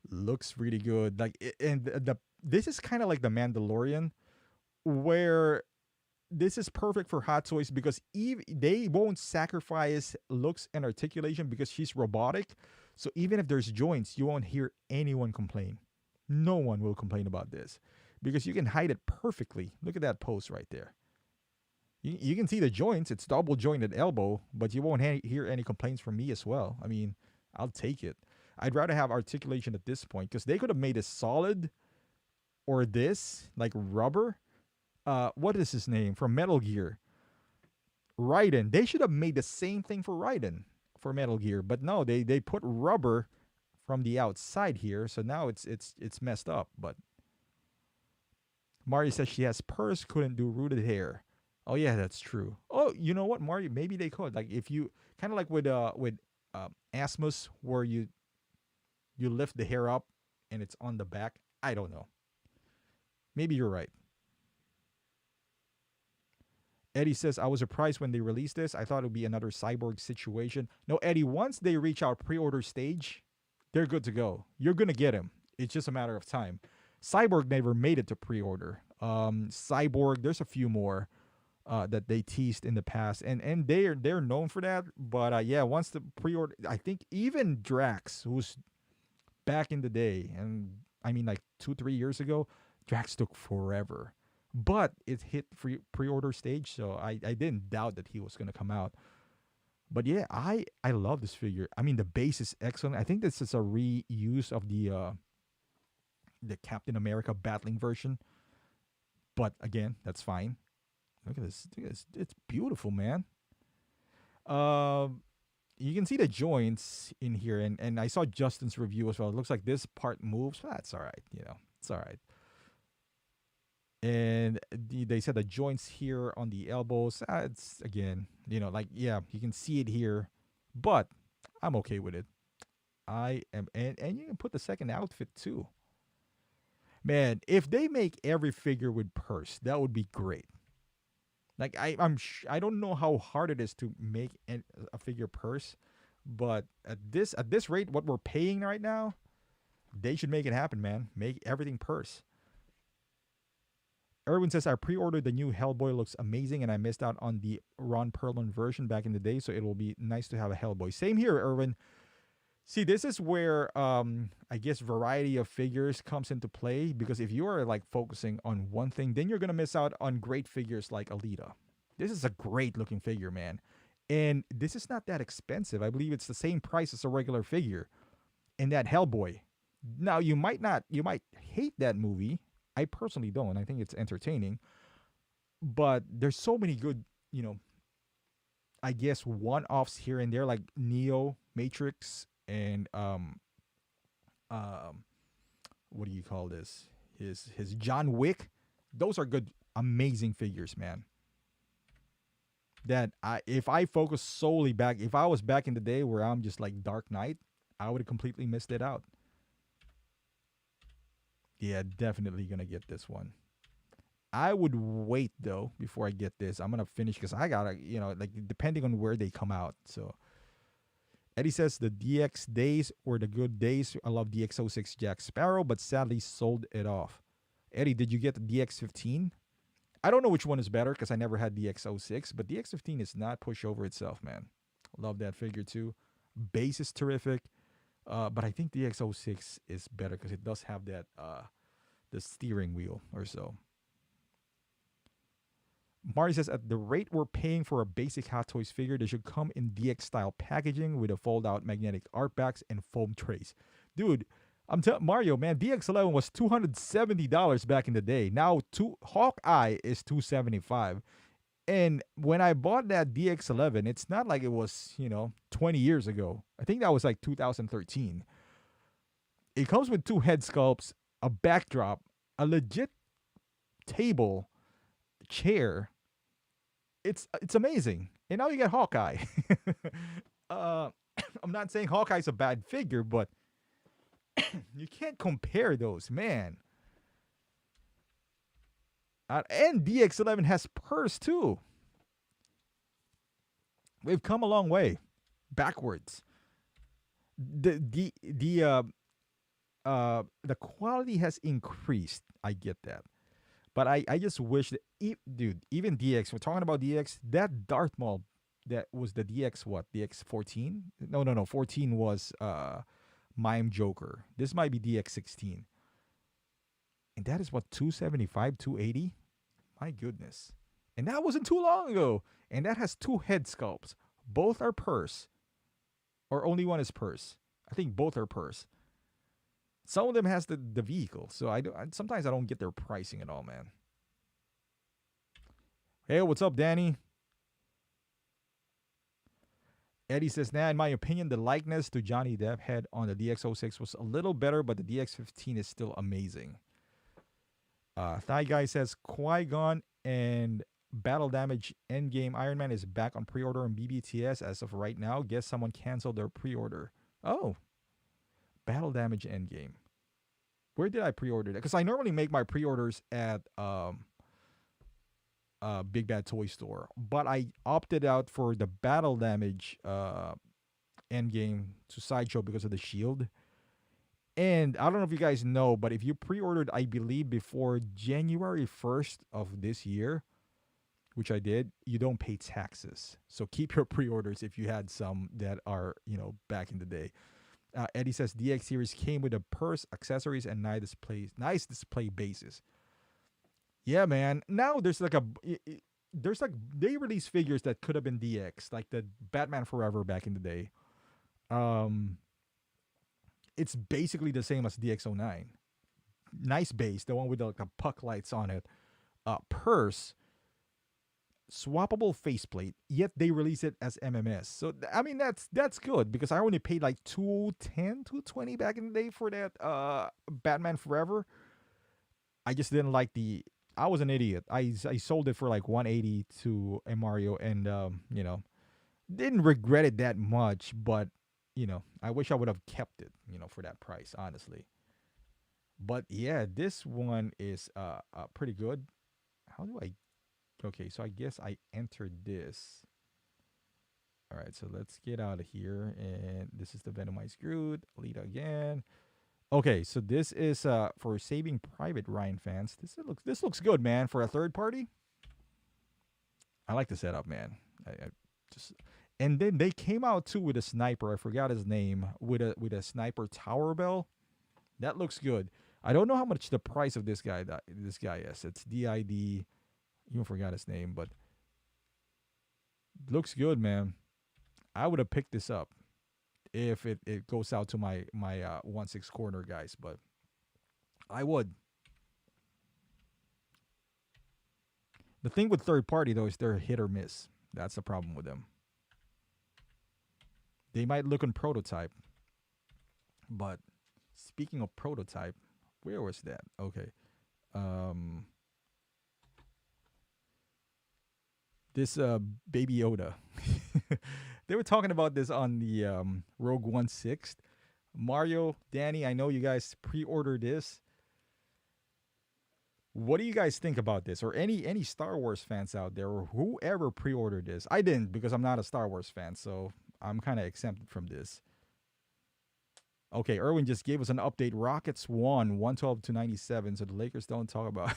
Looks really good. Like, and this is kind of like the Mandalorian, where this is perfect for Hot Toys because they won't sacrifice looks and articulation because she's robotic. So even if there's joints, you won't hear anyone complain. No one will complain about this because you can hide it perfectly. Look at that pose right there. You can see the joints. It's double jointed elbow, but you won't hear any complaints from me as well. I mean, I'll take it. I'd rather have articulation at this point because they could have made it solid or this, like rubber. What is his name from Metal Gear? Raiden. They should have made the same thing for Raiden for Metal Gear, but no, they put rubber from the outside here, so now it's messed up. But Mario says she has purse, couldn't do rooted hair. Oh yeah, that's true. Oh, you know what, Mario? Maybe they could. Like if you kind of like with Asmus, where you lift the hair up and it's on the back. I don't know. Maybe you're right. Eddie says, I was surprised when they released this. I thought it would be another Cyborg situation. No, Eddie, once they reach our pre-order stage, they're good to go. You're going to get him. It's just a matter of time. Cyborg never made it to pre-order. Cyborg, there's a few more that they teased in the past, and they're known for that. But yeah, once the pre-order, I think even Drax, who's back in the day, and I mean like 2-3 years ago, Drax took forever. But it hit pre-order stage, so I didn't doubt that he was going to come out. But yeah, I love this figure. I mean, the base is excellent. I think this is a reuse of the Captain America battling version. But again, that's fine. Look at this. It's beautiful, man. You can see the joints in here, and I saw Justin's review as well. It looks like this part moves. That's all right. It's all right. And they said the joints here on the elbows. It's again, like yeah, you can see it here, but I'm okay with it. I am, and you can put the second outfit too. Man, if they make every figure with purse, that would be great. Like I don't know how hard it is to make a figure purse, but at this rate, what we're paying right now, they should make it happen, man. Make everything purse. Erwin says, I pre-ordered the new Hellboy. Looks amazing, and I missed out on the Ron Perlman version back in the day, so it will be nice to have a Hellboy. Same here, Erwin. See, this is where I guess variety of figures comes into play, because if you are like focusing on one thing, then you're going to miss out on great figures like Alita. This is a great looking figure, man. And this is not that expensive. I believe it's the same price as a regular figure. And that Hellboy. Now, you might hate that movie. I personally don't. I think it's entertaining. But there's so many good, I guess one-offs here and there, like Neo, Matrix, and what do you call this? His John Wick. Those are good, amazing figures, man. That if I focus solely back, if I was back in the day where I'm just like Dark Knight, I would have completely missed it out. Yeah, definitely gonna get this one. I would wait though before I get this. I'm gonna finish because I gotta, like depending on where they come out. So Eddie says the DX days were the good days. I love DX06 Jack Sparrow, but sadly sold it off. Eddie, did you get the DX15? I don't know which one is better because I never had DX06, but DX15 is not pushover itself, man. Love that figure too. Base is terrific. But I think the X06 is better because it does have that the steering wheel or so. Mari says, at the rate we're paying for a basic Hot Toys figure, they should come in DX style packaging with a fold-out magnetic art backs and foam trays. Dude, I'm telling Mario, man, DX11 was $270 back in the day. Now Hawkeye is $275. And when I bought that DX11, it's not like it was, 20 years ago. I think that was like 2013. It comes with 2 head sculpts, a backdrop, a legit table, chair. It's amazing. And now you get Hawkeye. I'm not saying Hawkeye's a bad figure, but you can't compare those, man. And DX11 has purse too. We've come a long way, backwards. The quality has increased. I get that, but I just wish that, even DX. We're talking about DX. That Darth Maul, that was the DX what? DX14? No. 14 was Mime Joker. This might be DX16. And that is what, 275, 280? My goodness. And that wasn't too long ago. And that has two head sculpts. Both are purse. Or only one is purse. I think both are purse. Some of them has the vehicle. So sometimes I don't get their pricing at all, man. Hey, what's up, Danny? Eddie says, nah, in my opinion, the likeness to Johnny Depp head on the DX06 was a little better, but the DX15 is still amazing. Thigh Guy says, Qui-Gon and Battle Damage Endgame Iron Man is back on pre-order on BBTS as of right now. Guess someone canceled their pre-order. Oh. Battle Damage Endgame. Where did I pre-order that? Because I normally make my pre-orders at Big Bad Toy Store. But I opted out for the Battle Damage Endgame to Sideshow because of the shield. And I don't know if you guys know, but if you pre-ordered, I believe, before January 1st of this year, which I did, you don't pay taxes. So keep your pre-orders if you had some that are, back in the day. Eddie says DX series came with a purse, accessories, and nice display bases. Yeah, man. Now they release figures that could have been DX, like the Batman Forever back in the day. It's basically the same as DX09. Nice base, the one with the puck lights on it. Purse, swappable faceplate, yet they release it as MMS. So I mean that's good because I only paid like $210, $220 back in the day for that Batman Forever. I just didn't like I was an idiot. I sold it for like $180 to a Mario, and didn't regret it that much, but I wish I would have kept it, for that price, honestly. But yeah, this one is pretty good. How do I? Okay, so I guess I entered this. All right, so let's get out of here, and this is the Venomized Groot. Alita again. Okay, so this is for Saving Private Ryan fans. This looks good, man, for a third party. I like the setup, man. And then they came out too with a sniper. I forgot his name. With a sniper tower bell. That looks good. I don't know how much the price of this guy is. It's DID. Even forgot his name, but looks good, man. I would have picked this up if it goes out to my 1/6 corner guys, but I would. The thing with third party though is they're hit or miss. That's the problem with them. They might look on prototype, but speaking of prototype, where was that? Okay. This Baby Yoda. They were talking about this on the Rogue One 6th. Mario, Danny, I know you guys pre-ordered this. What do you guys think about this? Or any Star Wars fans out there, or whoever pre-ordered this? I didn't, because I'm not a Star Wars fan, so I'm kind of exempted from this. Okay, Erwin just gave us an update. Rockets won 112-97, so the Lakers don't talk about.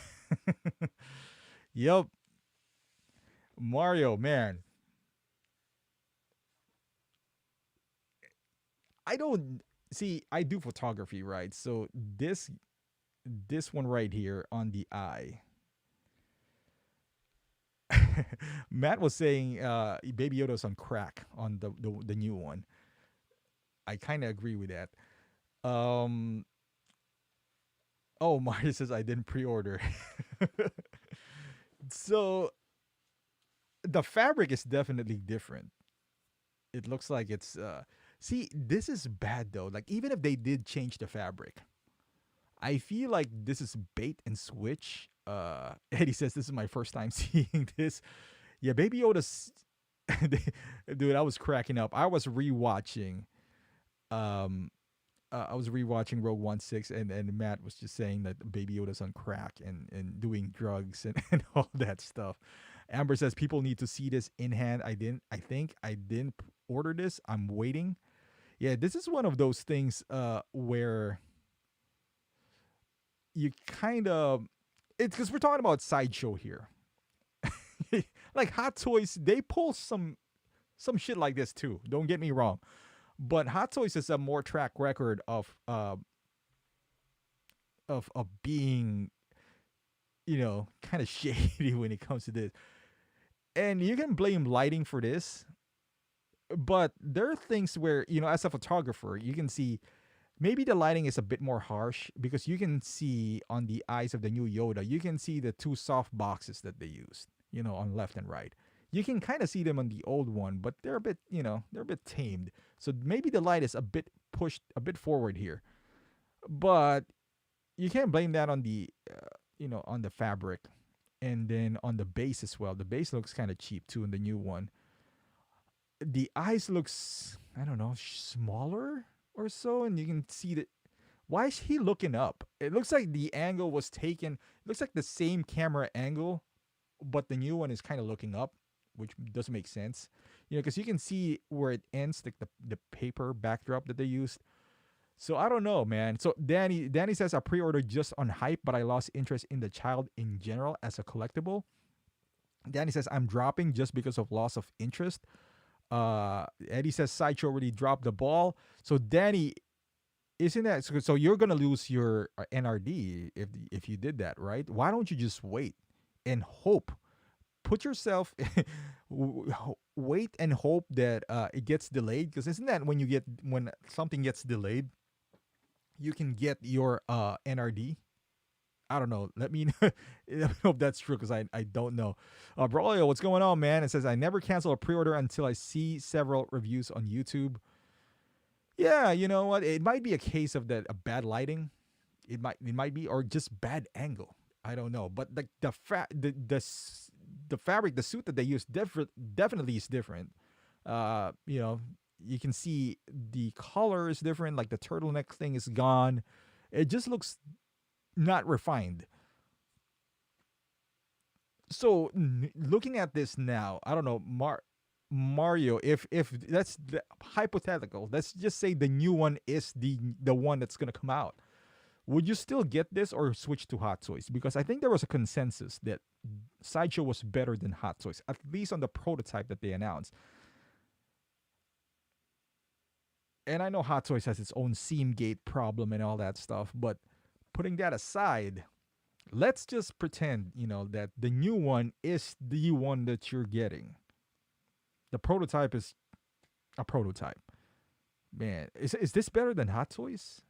Yep. Mario, man. I do photography, right? So this one right here on the eye. Matt was saying Baby Yoda's on crack on the new one. I kind of agree with that. Oh, Mario says I didn't pre-order. So the fabric is definitely different. It looks like it's see, this is bad though. Like even if they did change the fabric, I feel like this is bait and switch. Eddie says this is my first time seeing this. Yeah, Baby Yoda's dude, I was cracking up. I was rewatching Rogue One 6, and Matt was just saying that Baby Yoda's on crack and doing drugs and all that stuff. Amber says people need to see this in hand. I think I didn't order this. I'm waiting. Yeah, this is one of those things where you kind of, it's because we're talking about Sideshow here. Like Hot Toys, they pull some shit like this too. Don't get me wrong. But Hot Toys is a more track record of of being, kind of shady when it comes to this. And you can blame lighting for this, but there are things where, as a photographer, you can see maybe the lighting is a bit more harsh because you can see on the eyes of the new Yoda, you can see the two soft boxes that they used, on left and right. You can kind of see them on the old one, but they're a bit, they're a bit tamed. So maybe the light is a bit pushed a bit forward here. But you can't blame that on on the fabric, and then on the base as well. The base looks kind of cheap too in the new one. The eyes looks, I don't know, smaller or so, and you can see that. Why is he looking up? It looks like the angle was taken. It looks like the same camera angle, but the new one is kind of looking up, which doesn't make sense. Because you can see where it ends, like the paper backdrop that they used. So I don't know, man. So Danny says I pre-ordered just on hype, but I lost interest in the child in general as a collectible. Danny says I'm dropping just because of loss of interest. Eddie says Sideshow really dropped the ball. So Danny, isn't that so? You're gonna lose your NRD if you did that, right? Why don't you just wait and hope? Put yourself wait and hope that it gets delayed, because isn't that when something gets delayed, you can get your NRD? I don't know. Let me know if that's true, because I don't know. Braulio, what's going on, man? It says, I never cancel a pre-order until I see several reviews on YouTube. Yeah, you know what? It might be a case of a bad lighting. It might be, or just bad angle. I don't know. But like the fabric, the suit that they use definitely is different. You can see the color is different. Like the turtleneck thing is gone. It just looks not refined. So looking at this now, I don't know, Mario. If that's hypothetical, let's just say the new one is the one that's gonna come out. Would you still get this or switch to Hot Toys? Because I think there was a consensus that Sideshow was better than Hot Toys, at least on the prototype that they announced. And I know Hot Toys has its own seam gate problem and all that stuff, but putting that aside, let's just pretend, that the new one is the one that you're getting. The prototype is a prototype. Man, is this better than Hot Toys?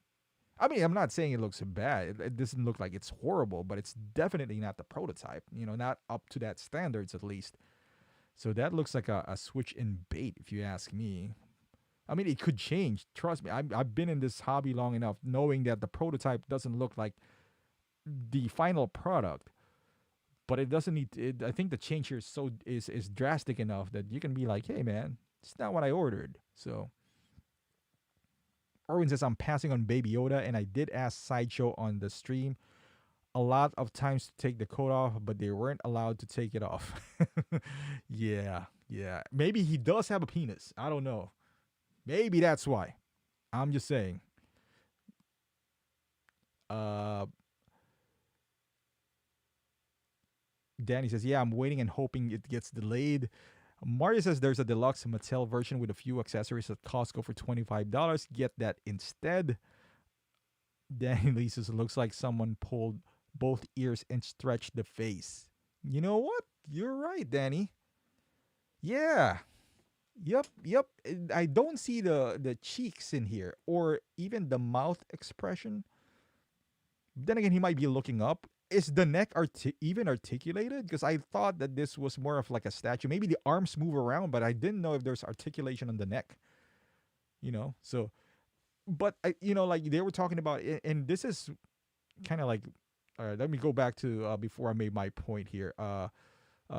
I mean, I'm not saying it looks bad. It doesn't look like it's horrible, but it's definitely not the prototype. Not up to that standards at least. So that looks like a switch in bait, if you ask me. I mean, it could change. Trust me. I've been in this hobby long enough knowing that the prototype doesn't look like the final product. But it doesn't need. I think the change here is drastic enough that you can be like, hey, man, it's not what I ordered. So Erwin says, I'm passing on Baby Yoda, and I did ask Sideshow on the stream a lot of times to take the coat off, but they weren't allowed to take it off. Yeah. Maybe he does have a penis. I don't know. Maybe that's why. I'm just saying. Danny says, yeah, I'm waiting and hoping it gets delayed. Mario says there's a deluxe Mattel version with a few accessories at Costco for $25. Get that instead. Danny Lee says, it looks like someone pulled both ears and stretched the face. You know what? You're right, Danny. Yeah. Yep. I don't see the cheeks in here, or even the mouth expression. Then again, he might be looking up. Is the neck even articulated? Because I thought that this was more of like a statue. Maybe the arms move around, but I didn't know if there's articulation on the neck. So, but like they were talking about, and this is kind of like, all right, let me go back to before I made my point here.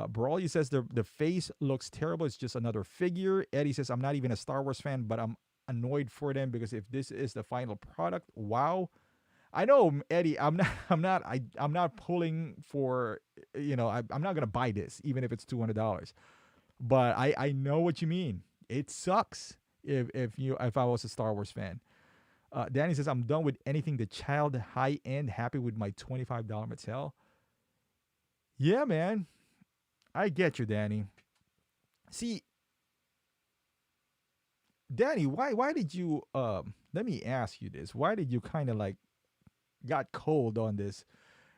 Brawley says the face looks terrible. It's just another figure. Eddie says, I'm not even a Star Wars fan, but I'm annoyed for them because if this is the final product, wow. I know, Eddie. I'm not pulling for. I'm not gonna buy this, even if it's $200. But I know what you mean. It sucks if I was a Star Wars fan. Danny says, I'm done with anything the child high end. Happy with my $25 Mattel. Yeah, man. I get you, Danny. See, Danny, why did you let me ask you this. Why did you kind of like got cold on this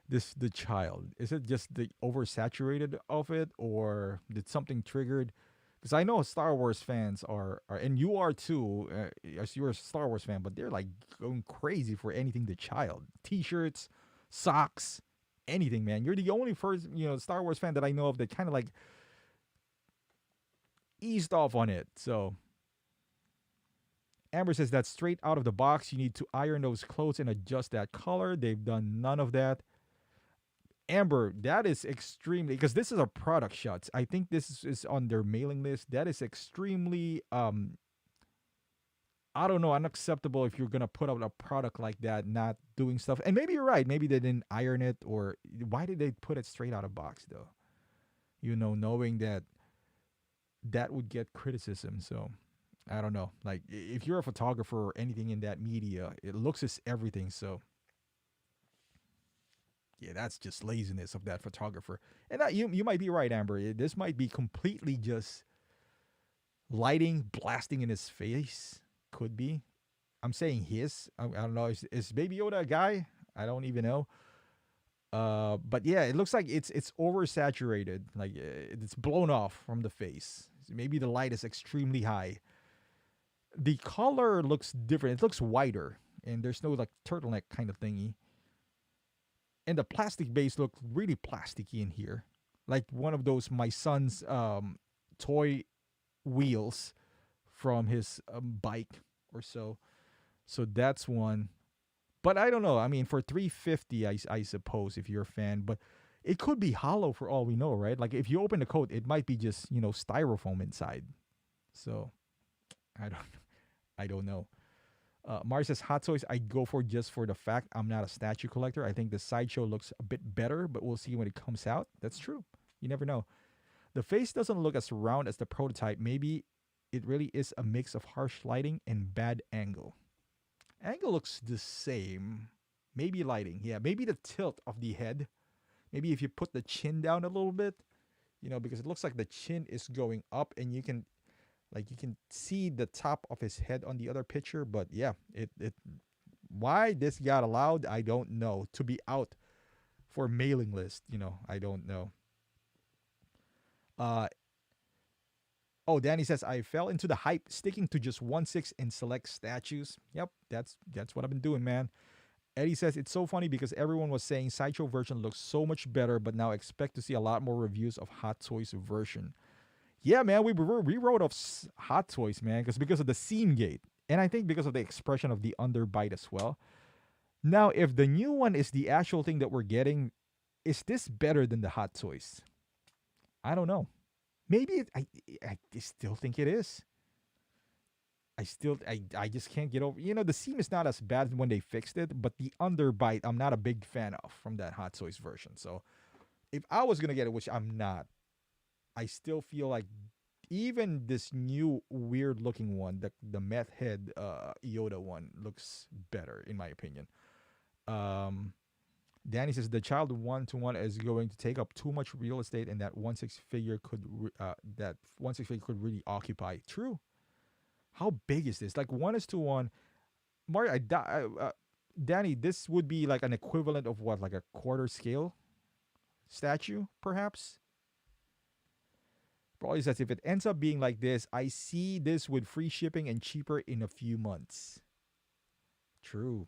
the child? Is it just the oversaturated of it, or did something triggered? Because I know Star Wars fans are, and you are too, as you're a Star Wars fan, but they're like going crazy for anything the child, T-shirts, socks, anything, man. You're the only first, Star Wars fan that I know of that kind of like eased off on it. So Amber says that's straight out of the box. You need to iron those clothes and adjust that color. They've done none of that. Amber, that is extremely, because this is a product shots. I think this is on their mailing list. That is extremely I don't know, unacceptable if you're gonna put out a product like that, not doing stuff. And maybe you're right. Maybe they didn't iron it, or why did they put it straight out of box though? Knowing that that would get criticism. So I don't know. Like if you're a photographer or anything in that media, it looks as everything. So yeah, that's just laziness of that photographer. And you might be right, Amber. This might be completely just lighting blasting in his face. Could be. I'm saying his. I don't know. Is Baby Yoda a guy? I don't even know. But yeah, it looks like it's oversaturated. Like it's blown off from the face. Maybe the light is extremely high. The color looks different. It looks whiter, and there's no like turtleneck kind of thingy. And the plastic base looked really plasticky in here, like one of those my son's toy wheels from his bike or so. So that's one. But I don't know. I mean, for 350, I suppose if you're a fan, but it could be hollow for all we know, right? Like if you open the coat, it might be just styrofoam inside. So I don't I don't know. Mars says Hot Toys I'd go for just for the fact I'm not a statue collector. I think the sideshow looks a bit better, but we'll see when it comes out. That's true. You never know. The face doesn't look as round as the prototype. Maybe it really is a mix of harsh lighting and bad angle. Angle looks the same. Maybe lighting. Yeah, maybe the tilt of the head. Maybe if you put the chin down a little bit, because it looks like the chin is going up and you can see the top of his head on the other picture. But yeah, it why this got allowed, I don't know. To be out for mailing list, I don't know. Oh, Danny says I fell into the hype sticking to just 1/6 in select statues. Yep, that's what I've been doing, man. Eddie says it's so funny because everyone was saying sideshow version looks so much better, but now expect to see a lot more reviews of Hot Toys version. Yeah, man, we wrote off Hot Toys, man, because of the seam gate, and I think because of the expression of the underbite as well. Now, if the new one is the actual thing that we're getting, is this better than the Hot Toys? I don't know. Maybe I still think it is. I just can't get over. The seam is not as bad when they fixed it, but the underbite I'm not a big fan of from that Hot Toys version. So if I was gonna get it, which I'm not, I still feel like even this new weird looking one, the meth head Yoda one, looks better in my opinion. Danny says the child 1-to-1 is going to take up too much real estate, and that 1/6 figure could really occupy. True. How big is this? Like 1:1. Mario, Danny, this would be like an equivalent of what, like a quarter scale statue, perhaps. Probably says if it ends up being like this, I see this with free shipping and cheaper in a few months. True.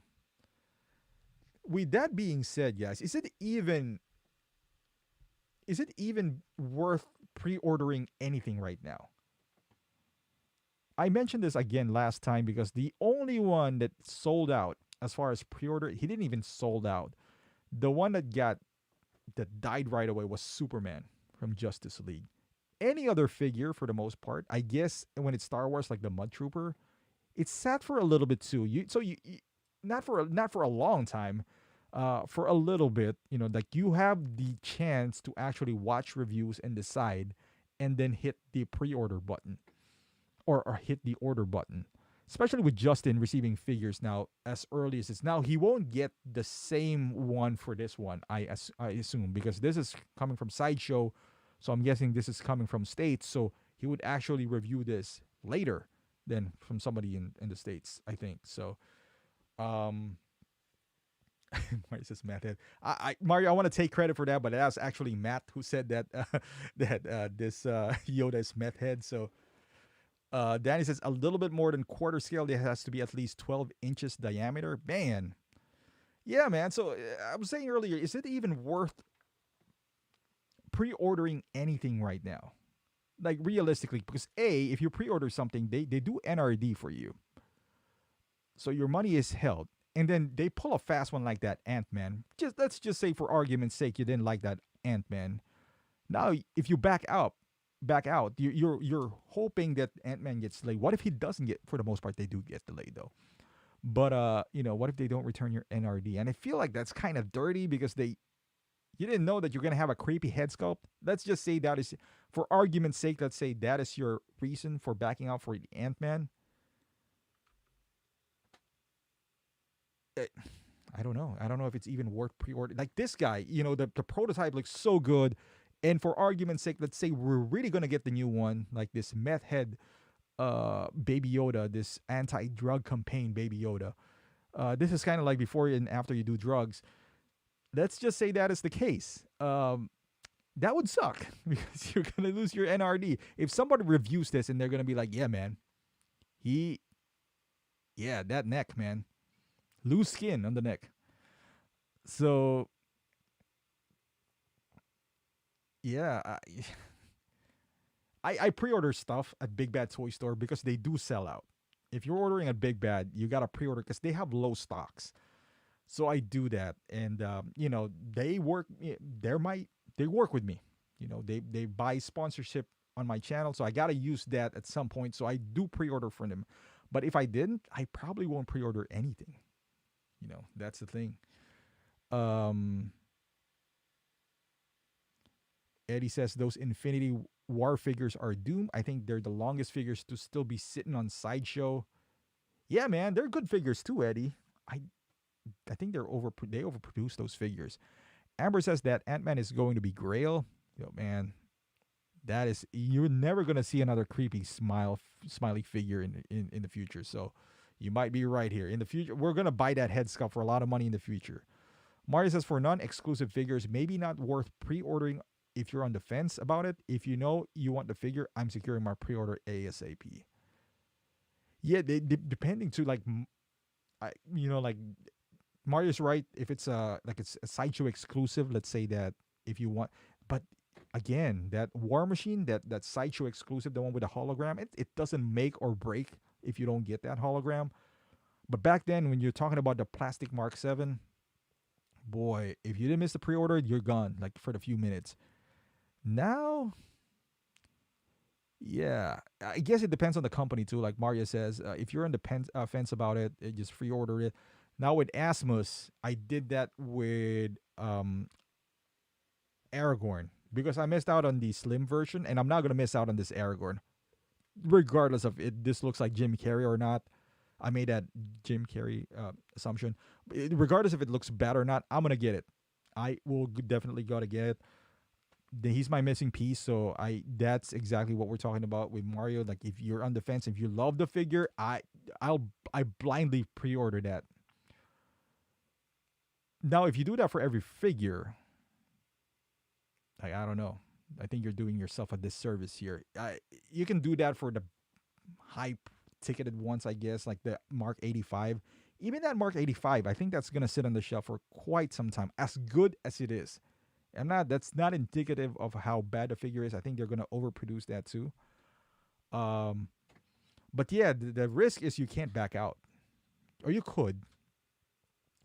With that being said, guys, is it even worth pre-ordering anything right now? I mentioned this again last time because the only one that sold out as far as pre-order, he didn't even sold out. The one that died right away was Superman from Justice League. Any other figure, for the most part, I guess when it's Star Wars, like the Mud Trooper, it's sat for a little bit too. You not for a long time, for a little bit. Like you have the chance to actually watch reviews and decide, and then hit the pre-order button, or hit the order button. Especially with Justin receiving figures now as early as it's now, he won't get the same one for this one. I assume, because this is coming from Sideshow. So I'm guessing this is coming from States, so he would actually review this later than from somebody in the States, I think. So Mario says meth head. Mario, I want to take credit for that, but that's actually Matt who said that that this Yoda is meth head. So Danny says a little bit more than quarter scale. It has to be at least 12 inches diameter. Man, yeah, man. So I was saying earlier, is it even worth pre-ordering anything right now? Like realistically, because if you pre-order something, they do NRD for you, so your money is held. And then they pull a fast one like that Ant-Man. Just let's just say for argument's sake, you didn't like that Ant-Man. Now, if you back out, you're hoping that Ant-Man gets delayed. What if he doesn't get? For the most part, they do get delayed though. But what if they don't return your NRD? And I feel like that's kind of dirty because you didn't know that you're gonna have a creepy head sculpt. Let's just say that is, for argument's sake, let's say that is your reason for backing out for the Ant-Man. I don't know. I don't know if it's even worth pre-order. Like this guy, the prototype looks so good. And for argument's sake, let's say we're really gonna get the new one, like this meth head Baby Yoda, this anti-drug campaign Baby Yoda. This is kind of like before and after you do drugs. Let's just say that is the case. That would suck because you're gonna lose your NRD. If somebody reviews this and they're gonna be like, "Yeah, man, that neck, man, loose skin on the neck." So, yeah, I pre-order stuff at Big Bad Toy Store because they do sell out. If you're ordering at Big Bad, you gotta pre-order because they have low stocks. So I do that, and they work. They work with me. They buy sponsorship on my channel, so I gotta use that at some point. So I do pre-order from them. But if I didn't, I probably won't pre-order anything. That's the thing. Um, Eddie says those Infinity War figures are doomed. I think they're the longest figures to still be sitting on Sideshow. Yeah, man, they're good figures too, Eddie. I think they overproduce those figures. Amber says that Ant-Man is going to be Grail. Man, you're never gonna see another creepy smiley figure in the future. So you might be right here. In the future, we're gonna buy that head sculpt for a lot of money in the future. Mario says for non-exclusive figures, maybe not worth pre-ordering if you're on the fence about it. If you know you want the figure, I'm securing my pre-order ASAP. Yeah, depending to like Mario's right. If it's it's a Sideshow exclusive, let's say that if you want, but again, that War Machine, that Sideshow exclusive, the one with the hologram, it doesn't make or break if you don't get that hologram. But back then, when you're talking about the plastic Mark 7, boy, if you didn't miss the pre-order, you're gone like for the few minutes. Now, yeah, I guess it depends on the company too. Like Mario says, if you're on the fence about it, just pre-order it. Now with Asmus, I did that with Aragorn because I missed out on the slim version, and I'm not gonna miss out on this Aragorn, regardless of it. This looks like Jim Carrey or not. I made that Jim Carrey assumption. Regardless if it looks bad or not, I'm gonna get it. I will definitely gotta get it. He's my missing piece, so that's exactly what we're talking about with Mario. Like if you're on the fence, if you love the figure, I blindly pre-order that. Now, if you do that for every figure, I don't know. I think you're doing yourself a disservice here. You can do that for the high ticketed ones, I guess, like the Mark 85. Even that Mark 85, I think that's gonna sit on the shelf for quite some time. As good as it is, that's not indicative of how bad the figure is. I think they're gonna overproduce that too. But yeah, the risk is you can't back out, or you could.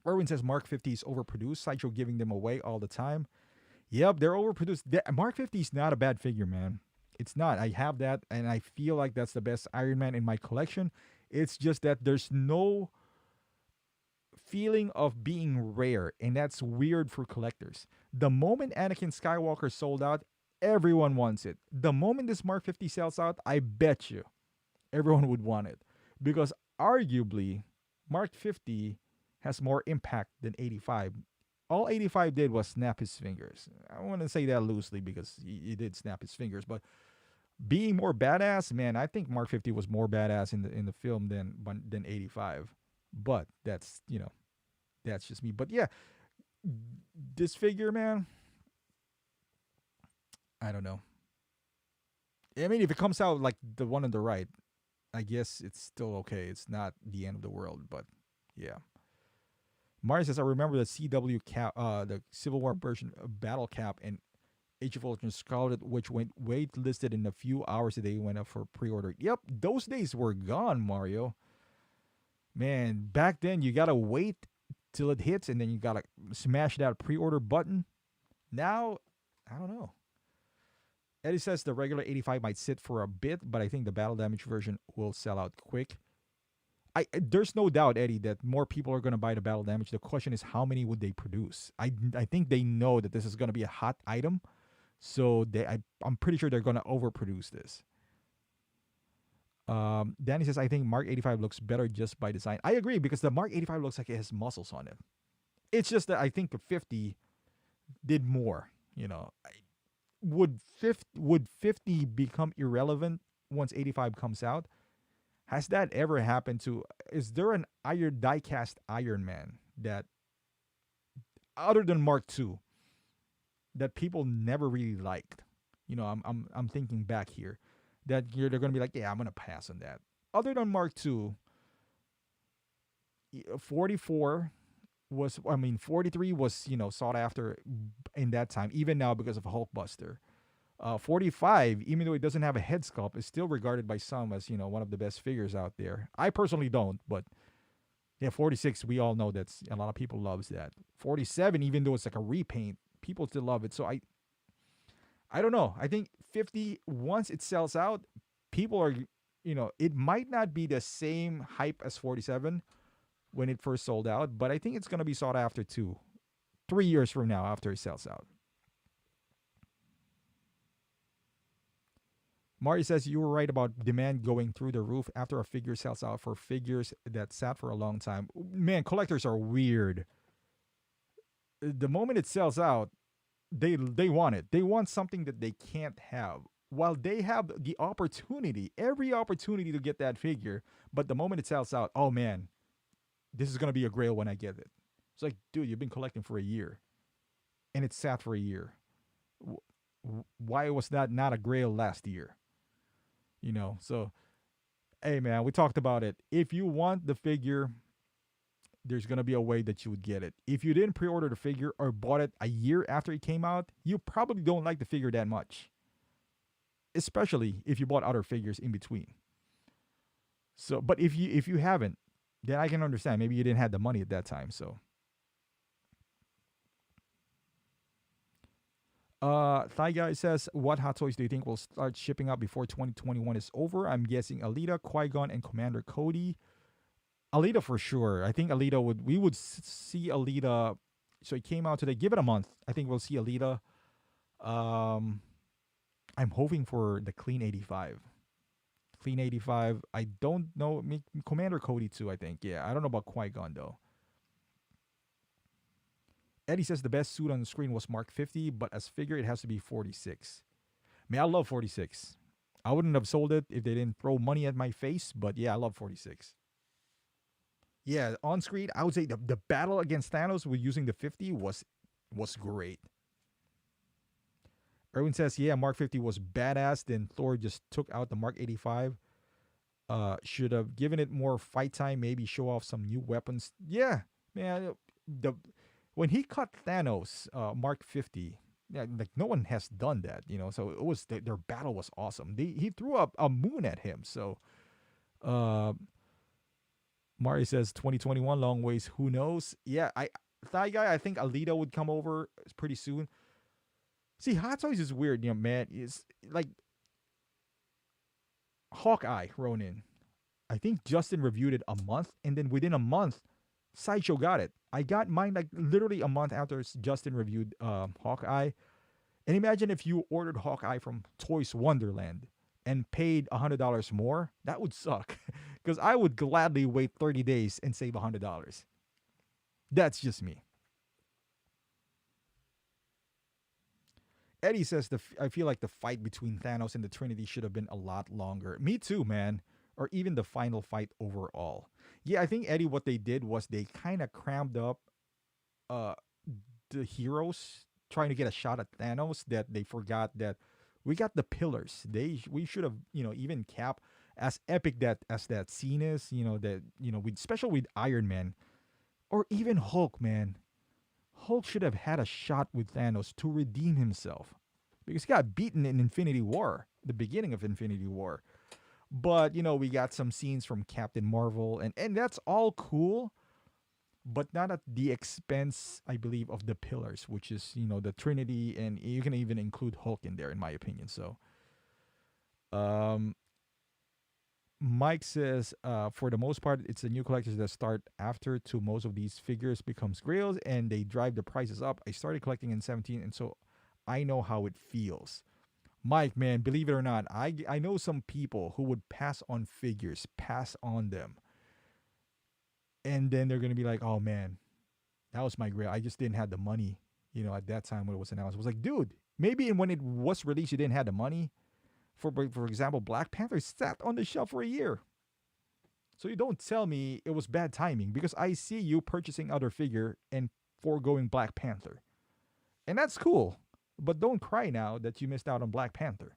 Erwin says Mark 50 is overproduced. Sideshow giving them away all the time. Yep, they're overproduced. Mark 50 is not a bad figure, man. It's not. I have that, and I feel like that's the best Iron Man in my collection. It's just that there's no feeling of being rare, and that's weird for collectors. The moment Anakin Skywalker sold out, everyone wants it. The moment this Mark 50 sells out, I bet you everyone would want it. Because arguably, Mark 50 has more impact than 85. All 85 did was snap his fingers. I want to say that loosely because he did snap his fingers, but being more badass, man, I think Mark 50 was more badass in the film than 85. But that's That's just me. But yeah, this figure, man, I don't know. I mean, if it comes out like the one on the right, I guess it's still okay. It's not the end of the world, but yeah. Mario says, I remember the CW cap, the Civil War version of Battle Cap and Age of Ultron Scarlet, which went wait listed in a few hours. They went up for pre-order. Yep, those days were gone, Mario. Man, back then you gotta wait till it hits, and then you gotta smash that pre-order button. Now, I don't know. Eddie says the regular 85 might sit for a bit, but I think the battle damage version will sell out quick. There's no doubt, Eddie, that more people are going to buy the battle damage. The question is, how many would they produce? I think they know that this is going to be a hot item, so I'm pretty sure they're going to overproduce this. Danny says, I think Mark 85 looks better just by design. I agree, because the Mark 85 looks like it has muscles on it. It's just that I think the 50 did more. You know, would 50 become irrelevant once 85 comes out? Has that ever happened to? Is there an iron die-cast Iron Man that, other than Mark II, that people never really liked? You know, I'm thinking back here, that they're going to be like, yeah, I'm going to pass on that. Other than Mark II, 44 was, 43 was, sought after in that time, even now because of Hulkbuster. 45, even though it doesn't have a head sculpt, is still regarded by some as, one of the best figures out there. I personally don't, but yeah, 46, we all know that's a lot of people loves that. 47, even though it's like a repaint, people still love it. So I don't know. I think 50, once it sells out, people are, it might not be the same hype as 47 when it first sold out, but I think it's going to be sought after too, 3 years from now after it sells out. Mario says, you were right about demand going through the roof after a figure sells out for figures that sat for a long time. Man, collectors are weird. The moment it sells out, they want it. They want something that they can't have. While they have the opportunity, every opportunity to get that figure, but the moment it sells out, oh man, this is going to be a grail when I get it. It's like, dude, you've been collecting for a year, and it sat for a year. Why was that not a grail last year? So, hey man, we talked about it. If you want the figure, there's going to be a way that you would get it. If you didn't pre-order the figure or bought it a year after it came out, you probably don't like the figure that much. Especially if you bought other figures in between. So, but if you haven't, then I can understand. Maybe you didn't have the money at that time, so. Thigh Guy says, what Hot Toys do you think will start shipping out before 2021 is over? I'm guessing Alita, Qui-Gon, and Commander Cody. Alita for sure. I think Alita we would see Alita. So it came out today. Give it a month. I think we'll see Alita. I'm hoping for the Clean 85. Clean 85. I don't know. Commander Cody too, I think. Yeah, I don't know about Qui-Gon though. Eddie says the best suit on the screen was Mark 50, but as figure, it has to be 46. Man, I love 46. I wouldn't have sold it if they didn't throw money at my face, but yeah, I love 46. Yeah, on screen, I would say the battle against Thanos with using the 50 was great. Erwin says, yeah, Mark 50 was badass, then Thor just took out the Mark 85. Should have given it more fight time, maybe show off some new weapons. Yeah, man, when he cut Thanos, Mark 50, yeah, like no one has done that, So it was their battle was awesome. He threw up a moon at him. So, Mari says 2021, long ways. Who knows? Yeah, Thigh Guy. I think Alita would come over pretty soon. See, Hot Toys is weird, man. It's like Hawkeye Ronin. I think Justin reviewed it a month, and then within a month, Sideshow got it. I got mine like literally a month after Justin reviewed Hawkeye. And imagine if you ordered Hawkeye from Toys Wonderland and paid $100 more. That would suck. Because I would gladly wait 30 days and save $100. That's just me. Eddie says, I feel like the fight between Thanos and the Trinity should have been a lot longer. Me too, man. Or even the final fight overall. Yeah, I think, Eddie, what they did was they kind of crammed up uh the heroes trying to get a shot at Thanos that they forgot that we got the pillars. We should have, even Cap, as epic that as that scene is, that with special with Iron Man or even Hulk, man. Hulk should have had a shot with Thanos to redeem himself because he got beaten in Infinity War, the beginning of Infinity War. But we got some scenes from Captain Marvel, and that's all cool, but not at the expense, I believe, of the pillars, which is the Trinity, and you can even include Hulk in there, in my opinion. So, um, Mike says, for the most part, it's the new collectors that start after to most of these figures becomes grails, and they drive the prices up. I started collecting in 17, and so I know how it feels. Mike, man, believe it or not, I know some people who would pass on figures, pass on them, and then they're gonna be like, "Oh man, that was my grail. I just didn't have the money." At that time when it was announced, I was like, "Dude, maybe when it was released, you didn't have the money." For example, Black Panther sat on the shelf for a year. So you don't tell me it was bad timing because I see you purchasing other figure and foregoing Black Panther. And that's cool. But don't cry now that you missed out on Black Panther.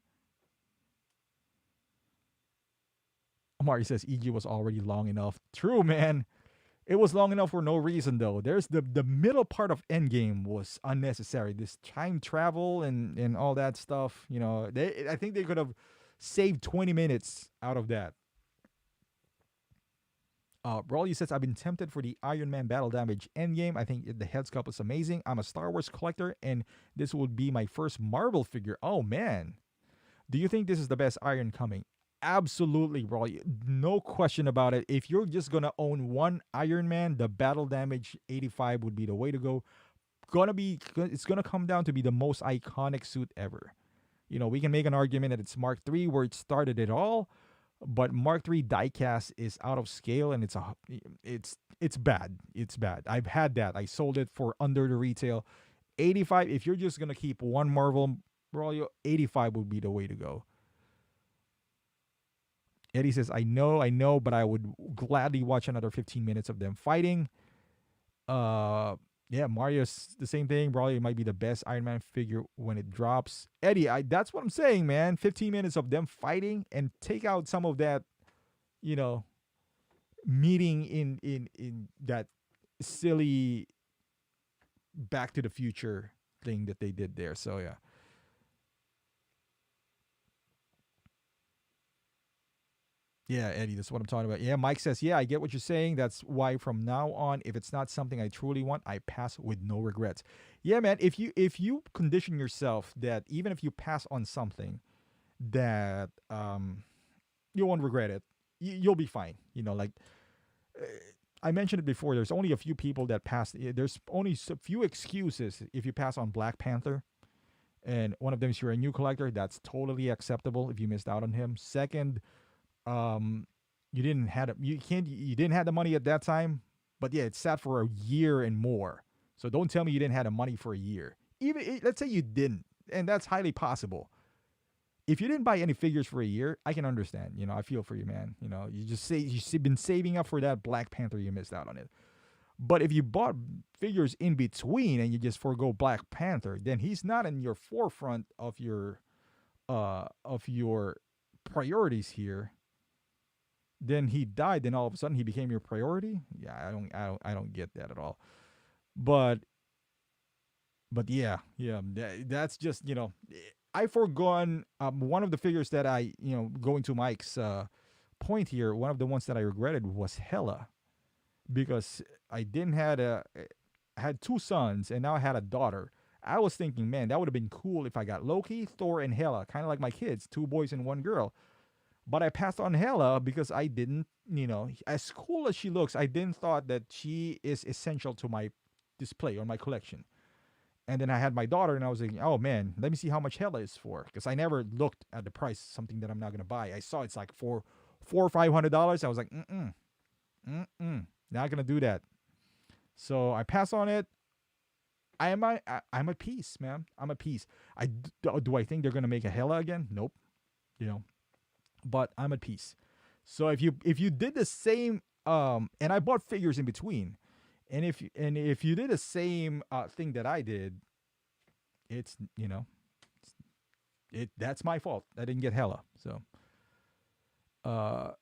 Amari says EG was already long enough. True, man. It was long enough for no reason though. There's the middle part of Endgame was unnecessary. This time travel and all that stuff. I think they could have saved 20 minutes out of that. Brawley says, I've been tempted for the Iron Man Battle Damage Endgame. I think the head sculpt is amazing. I'm a Star Wars collector, and this would be my first Marvel figure. Oh, man. Do you think this is the best Iron coming? Absolutely, Brawley. No question about it. If you're just going to own one Iron Man, the Battle Damage 85 would be the way to go. It's going to come down to be the most iconic suit ever. We can make an argument that it's Mark III where it started it all. But Mark III diecast is out of scale and it's bad. It's bad. I've had that. I sold it for under the retail. 85, if you're just going to keep one Marvel, bro, 85 would be the way to go. Eddie says, I know, but I would gladly watch another 15 minutes of them fighting. Yeah, Mario's the same thing. Probably it might be the best Iron Man figure when it drops. Eddie, that's what I'm saying, man. 15 minutes of them fighting and take out some of that, meeting in that silly Back to the Future thing that they did there. So yeah. Yeah, Eddie, that's what I'm talking about. Yeah, Mike says, yeah, I get what you're saying. That's why from now on, if it's not something I truly want, I pass with no regrets. Yeah, man, if you condition yourself that even if you pass on something that you won't regret it, you'll be fine. Uh, I mentioned it before. There's only a few people that pass. There's only a few excuses if you pass on Black Panther. And one of them is you're a new collector. That's totally acceptable if you missed out on him. Second, you didn't have the money at that time, but yeah, it sat for a year and more. So don't tell me you didn't have the money for a year. Even let's say you didn't, and that's highly possible. If you didn't buy any figures for a year, I can understand. I feel for you, man. You just say you've been saving up for that Black Panther, you missed out on it. But if you bought figures in between and you just forego Black Panther, then he's not in your forefront of your priorities here. Then he died, then all of a sudden he became your priority. Yeah, I don't get that at all. But yeah, that's just I forgone one of the figures that I going to Mike's point here. One of the ones that I regretted was Hela, because I didn't I had two sons and now I had a daughter. I was thinking, man, that would have been cool if I got Loki, Thor, and Hela, kind of like my kids, two boys and one girl. But I passed on Hela because I didn't, as cool as she looks, I didn't thought that she is essential to my display or my collection. And then I had my daughter and I was thinking, oh man, let me see how much Hela is for. Because I never looked at the price, something that I'm not going to buy. I saw it's like $400 or $500. I was like, not going to do that. So I pass on it. I'm at peace, man. I'm at peace. Do I think they're going to make a Hela again? Nope. But I'm at peace. So if you did the same, and I bought figures in between. And if you did the same thing that I did, it's that's my fault. I didn't get hella. So uh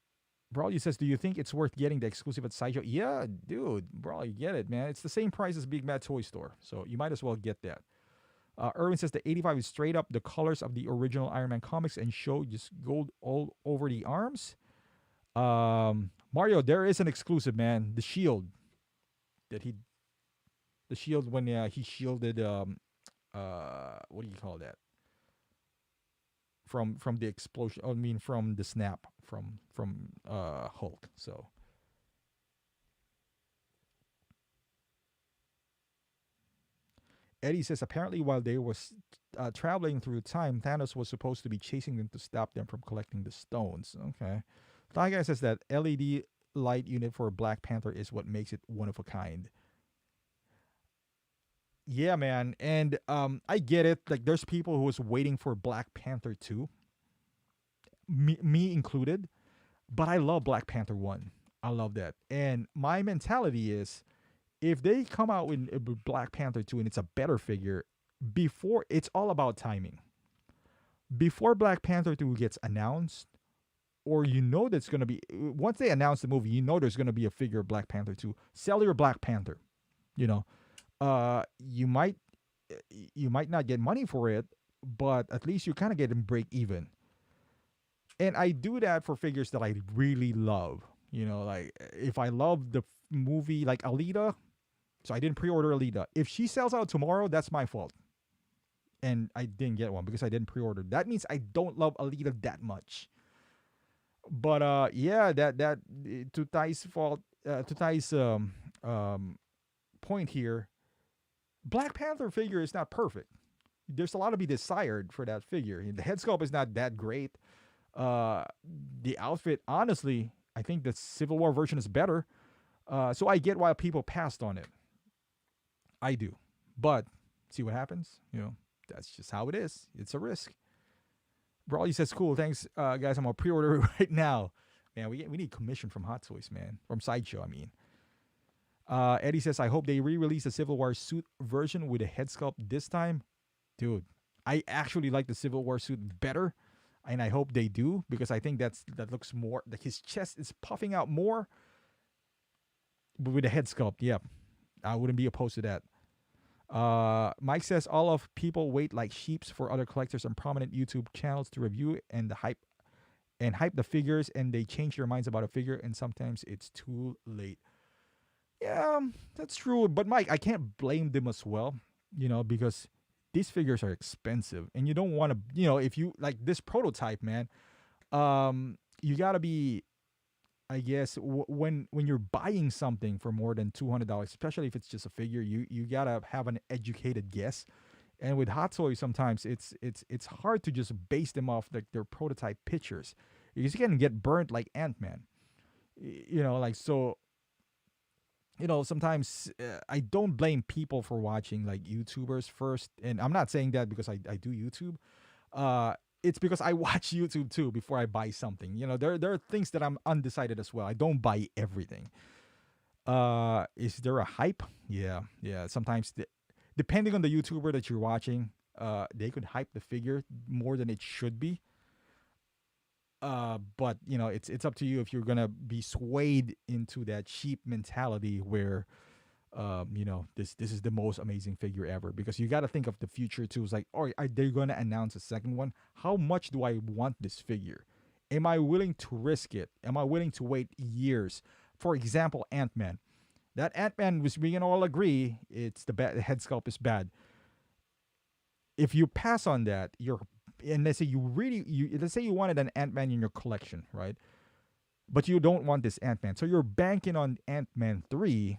Brawly says, do you think it's worth getting the exclusive at Sideshow? Yeah, dude, Brawly, get it, man. It's the same price as Big Mad Toy Store, so you might as well get that. Erwin says the 85 is straight up the colors of the original Iron Man comics and show just gold all over the arms. Mario, there is an exclusive, man. The shield that he, the shield when he shielded, what do you call that? From the explosion. I mean, from the snap from Hulk. So Eddie says apparently while they was traveling through time, Thanos was supposed to be chasing them to stop them from collecting the stones. Okay. Thigh Guy says that LED light unit for Black Panther is what makes it one of a kind. Yeah, man, and I get it. Like, there's people who was waiting for Black Panther 2, me included. But I love Black Panther 1. I love that. And my mentality is, if they come out with Black Panther 2 and it's a better figure, before it's all about timing. Before Black Panther 2 gets announced, or that's going to be, once they announce the movie, there's going to be a figure of Black Panther 2. Sell your Black Panther. You know, you might not get money for it, but at least you kind of get them break even. And I do that for figures that I really love. Like if I love the movie, like Alita, so I didn't pre-order Alita. If she sells out tomorrow, that's my fault. And I didn't get one because I didn't pre-order. That means I don't love Alita that much. But yeah, that to Thai's fault, to Thai's point here, Black Panther figure is not perfect. There's a lot to be desired for that figure. The head sculpt is not that great. The outfit, honestly, I think the Civil War version is better. So I get why people passed on it. I do. But see what happens? That's just how it is. It's a risk. Brawly says, cool, thanks, guys. I'm going to pre-order it right now. Man, we need commission from Hot Toys, man. From Sideshow, I mean. Eddie says, I hope they re-release the Civil War suit version with a head sculpt this time. Dude, I actually like the Civil War suit better. And I hope they do, because I think that looks more, like his chest is puffing out more. But with a head sculpt, yeah. I wouldn't be opposed to that. Mike says all of people wait like sheeps for other collectors on prominent YouTube channels to review and hype the figures, and they change their minds about a figure, and sometimes it's too late. Yeah, that's true. But Mike, I can't blame them as well, because these figures are expensive, and you don't want to, if you like this prototype, man, you gotta be, I guess, when you're buying something for more than $200, especially if it's just a figure, you gotta have an educated guess. And with Hot Toys, sometimes it's hard to just base them off like their prototype pictures, because you can get burnt like Ant-Man. So. Sometimes I don't blame people for watching like YouTubers first, and I'm not saying that because I do YouTube. It's because I watch YouTube too before I buy something. There are things that I'm undecided as well. I don't buy everything. Is there a hype? Yeah. Sometimes depending on the YouTuber that you're watching, they could hype the figure more than it should be. But it's up to you if you're gonna be swayed into that cheap mentality where, this is the most amazing figure ever, because you got to think of the future too. It's like, all right, are they gonna announce a second one? How much do I want this figure? Am I willing to risk it? Am I willing to wait years? For example, Ant-Man. That Ant-Man, which we can all agree, the head sculpt is bad. If you pass on that, and let's say let's say you wanted an Ant-Man in your collection, right? But you don't want this Ant-Man. So you're banking on Ant-Man 3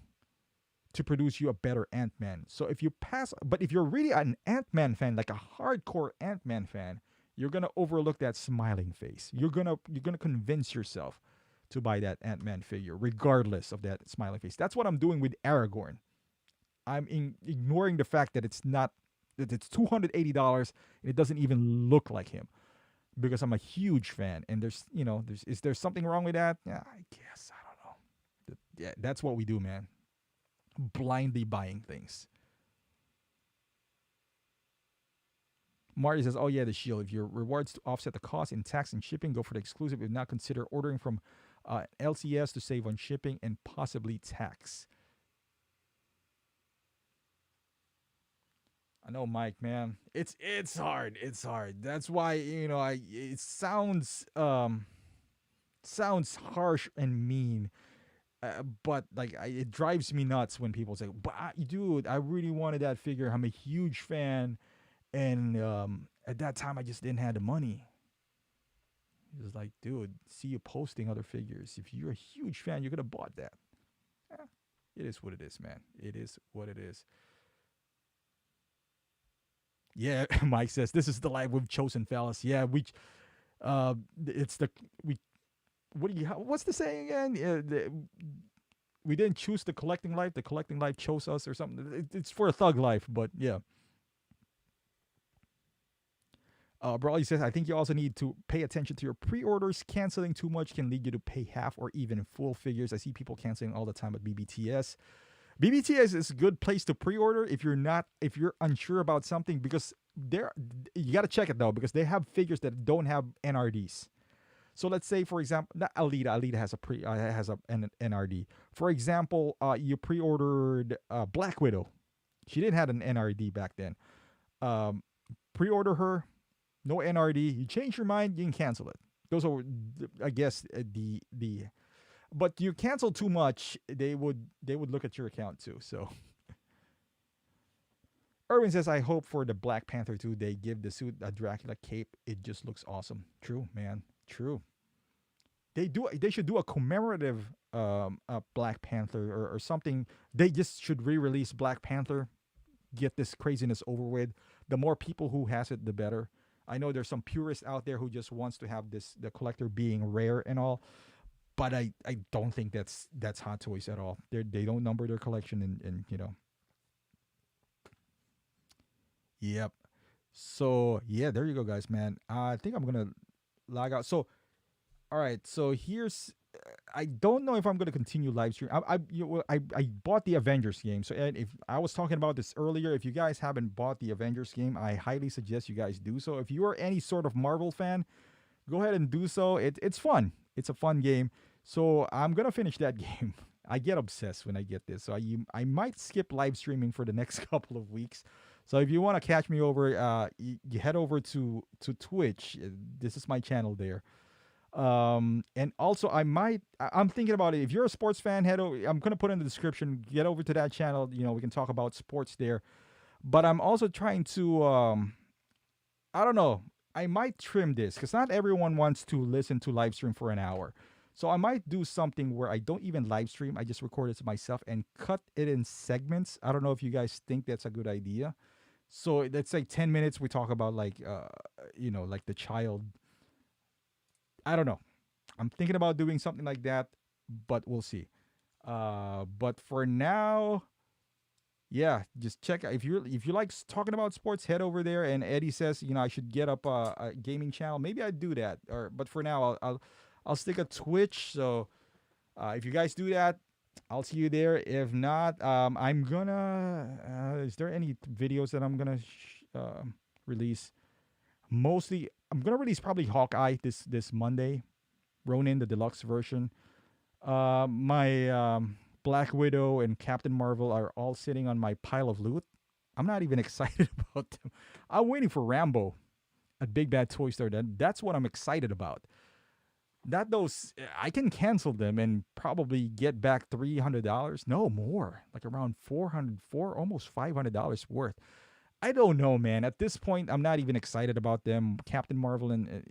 to produce you a better Ant-Man. So if you're really an Ant-Man fan, like a hardcore Ant-Man fan, you're going to overlook that smiling face. You're going to convince yourself to buy that Ant-Man figure regardless of that smiling face. That's what I'm doing with Aragorn. I'm ignoring the fact that it's $280 and it doesn't even look like him, because I'm a huge fan. And is there something wrong with that? Yeah, I guess. I don't know. Yeah, that's what we do, man. blindly buying things. Marty says, "Oh yeah, the Shield. If your rewards to offset the cost in tax and shipping, go for the exclusive. If not, consider ordering from LCS to save on shipping and possibly tax." I know, Mike, man. It's hard. It's hard. That's why I it sounds harsh and mean, but like it drives me nuts when people say, "But dude, I really wanted that figure. I'm a huge fan." And at that time, I just didn't have the money. It was like, dude, see you posting other figures. If you're a huge fan, you could have bought that. Eh, it is what it is, man. It is what it is. Yeah, Mike says this is the life we've chosen, fellas. Yeah, it's the we. What do you? What's the saying again? We didn't choose the collecting life. The collecting life chose us, or something. It's for a thug life, but yeah. Brawley says, I think you also need to pay attention to your pre-orders. Canceling too much can lead you to pay half or even full figures. I see people canceling all the time at BBTS. BBTS is a good place to pre-order if you're unsure about something, because you got to check it though, because they have figures that don't have NRDs. So let's say, for example, not Alita. Alita has an NRD. For example, you pre-ordered Black Widow. She didn't have an NRD back then. Pre-order her. No NRD. You change your mind, you can cancel it. Those are, I guess, the. But you cancel too much, they would look at your account too. So, Erwin says, I hope for the Black Panther 2 they give the suit a Dracula cape. It just looks awesome. True, man. True. They should do a commemorative Black Panther or something. They just should re-release Black Panther. Get this craziness over with. The more people who has it, the better. I know there's some purists out there who just wants to have the collector being rare and all, but I don't think that's Hot Toys at all. They don't number their collection and Yep. So yeah, there you go, guys, man. I think I'm gonna log out. So all right, so here's. I don't know if I'm gonna continue live stream. I bought the Avengers game. So and if I was talking about this earlier, if you guys haven't bought the Avengers game, I highly suggest you guys do so. If you are any sort of Marvel fan, go ahead and do so. It's fun. It's a fun game. So I'm gonna finish that game. I get obsessed when I get this. So I might skip live streaming for the next couple of weeks. So if you want to catch me over, you head over to Twitch. This is my channel there. And also I'm thinking about it. If you're a sports fan, head over. I'm going to put in the description, get over to that channel. We can talk about sports there, but I'm also trying to, I don't know. I might trim this because not everyone wants to listen to live stream for an hour. So I might do something where I don't even live stream. I just record it to myself and cut it in segments. I don't know if you guys think that's a good idea. So let's say 10 minutes. We talk about like the child. I don't know. I'm thinking about doing something like that, but we'll see. But for now, yeah, just check if you like talking about sports, head over there. And Eddie says, I should get up a gaming channel. Maybe I'd do that. But for now, I'll stick a Twitch. So if you guys do that, I'll see you there. If not, I'm gonna. Is there any videos that I'm gonna release? Mostly, I'm gonna release probably Hawkeye this Monday, Ronin the deluxe version. My Black Widow and Captain Marvel are all sitting on my pile of loot. I'm not even excited about them. I'm waiting for Rambo at Big Bad Toy Store. That's what I'm excited about. That those I can cancel them and probably get back $300. No more, like around almost $500 worth. I don't know, man. At this point, I'm not even excited about them. Captain Marvel and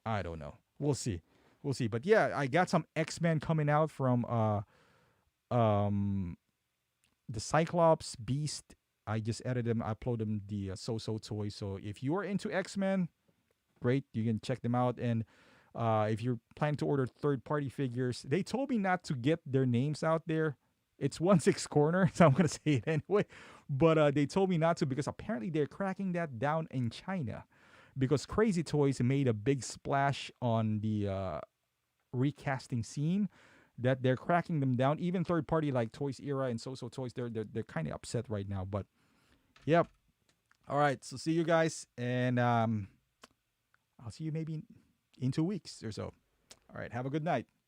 I don't know. We'll see. But yeah, I got some X-Men coming out from the Cyclops, Beast. I just edited them, upload them the So toys. So if you are into X-Men, great. You can check them out. And if you're planning to order third-party figures, they told me not to get their names out there. It's 1/6 corner, so I'm going to say it anyway. But they told me not to because apparently they're cracking that down in China. Because Crazy Toys made a big splash on the recasting scene. that they're cracking them down. Even third party like Toys Era and So Toys, they're kind of upset right now. But yep. All right. So see you guys, and I'll see you maybe in 2 weeks or so. All right. Have a good night.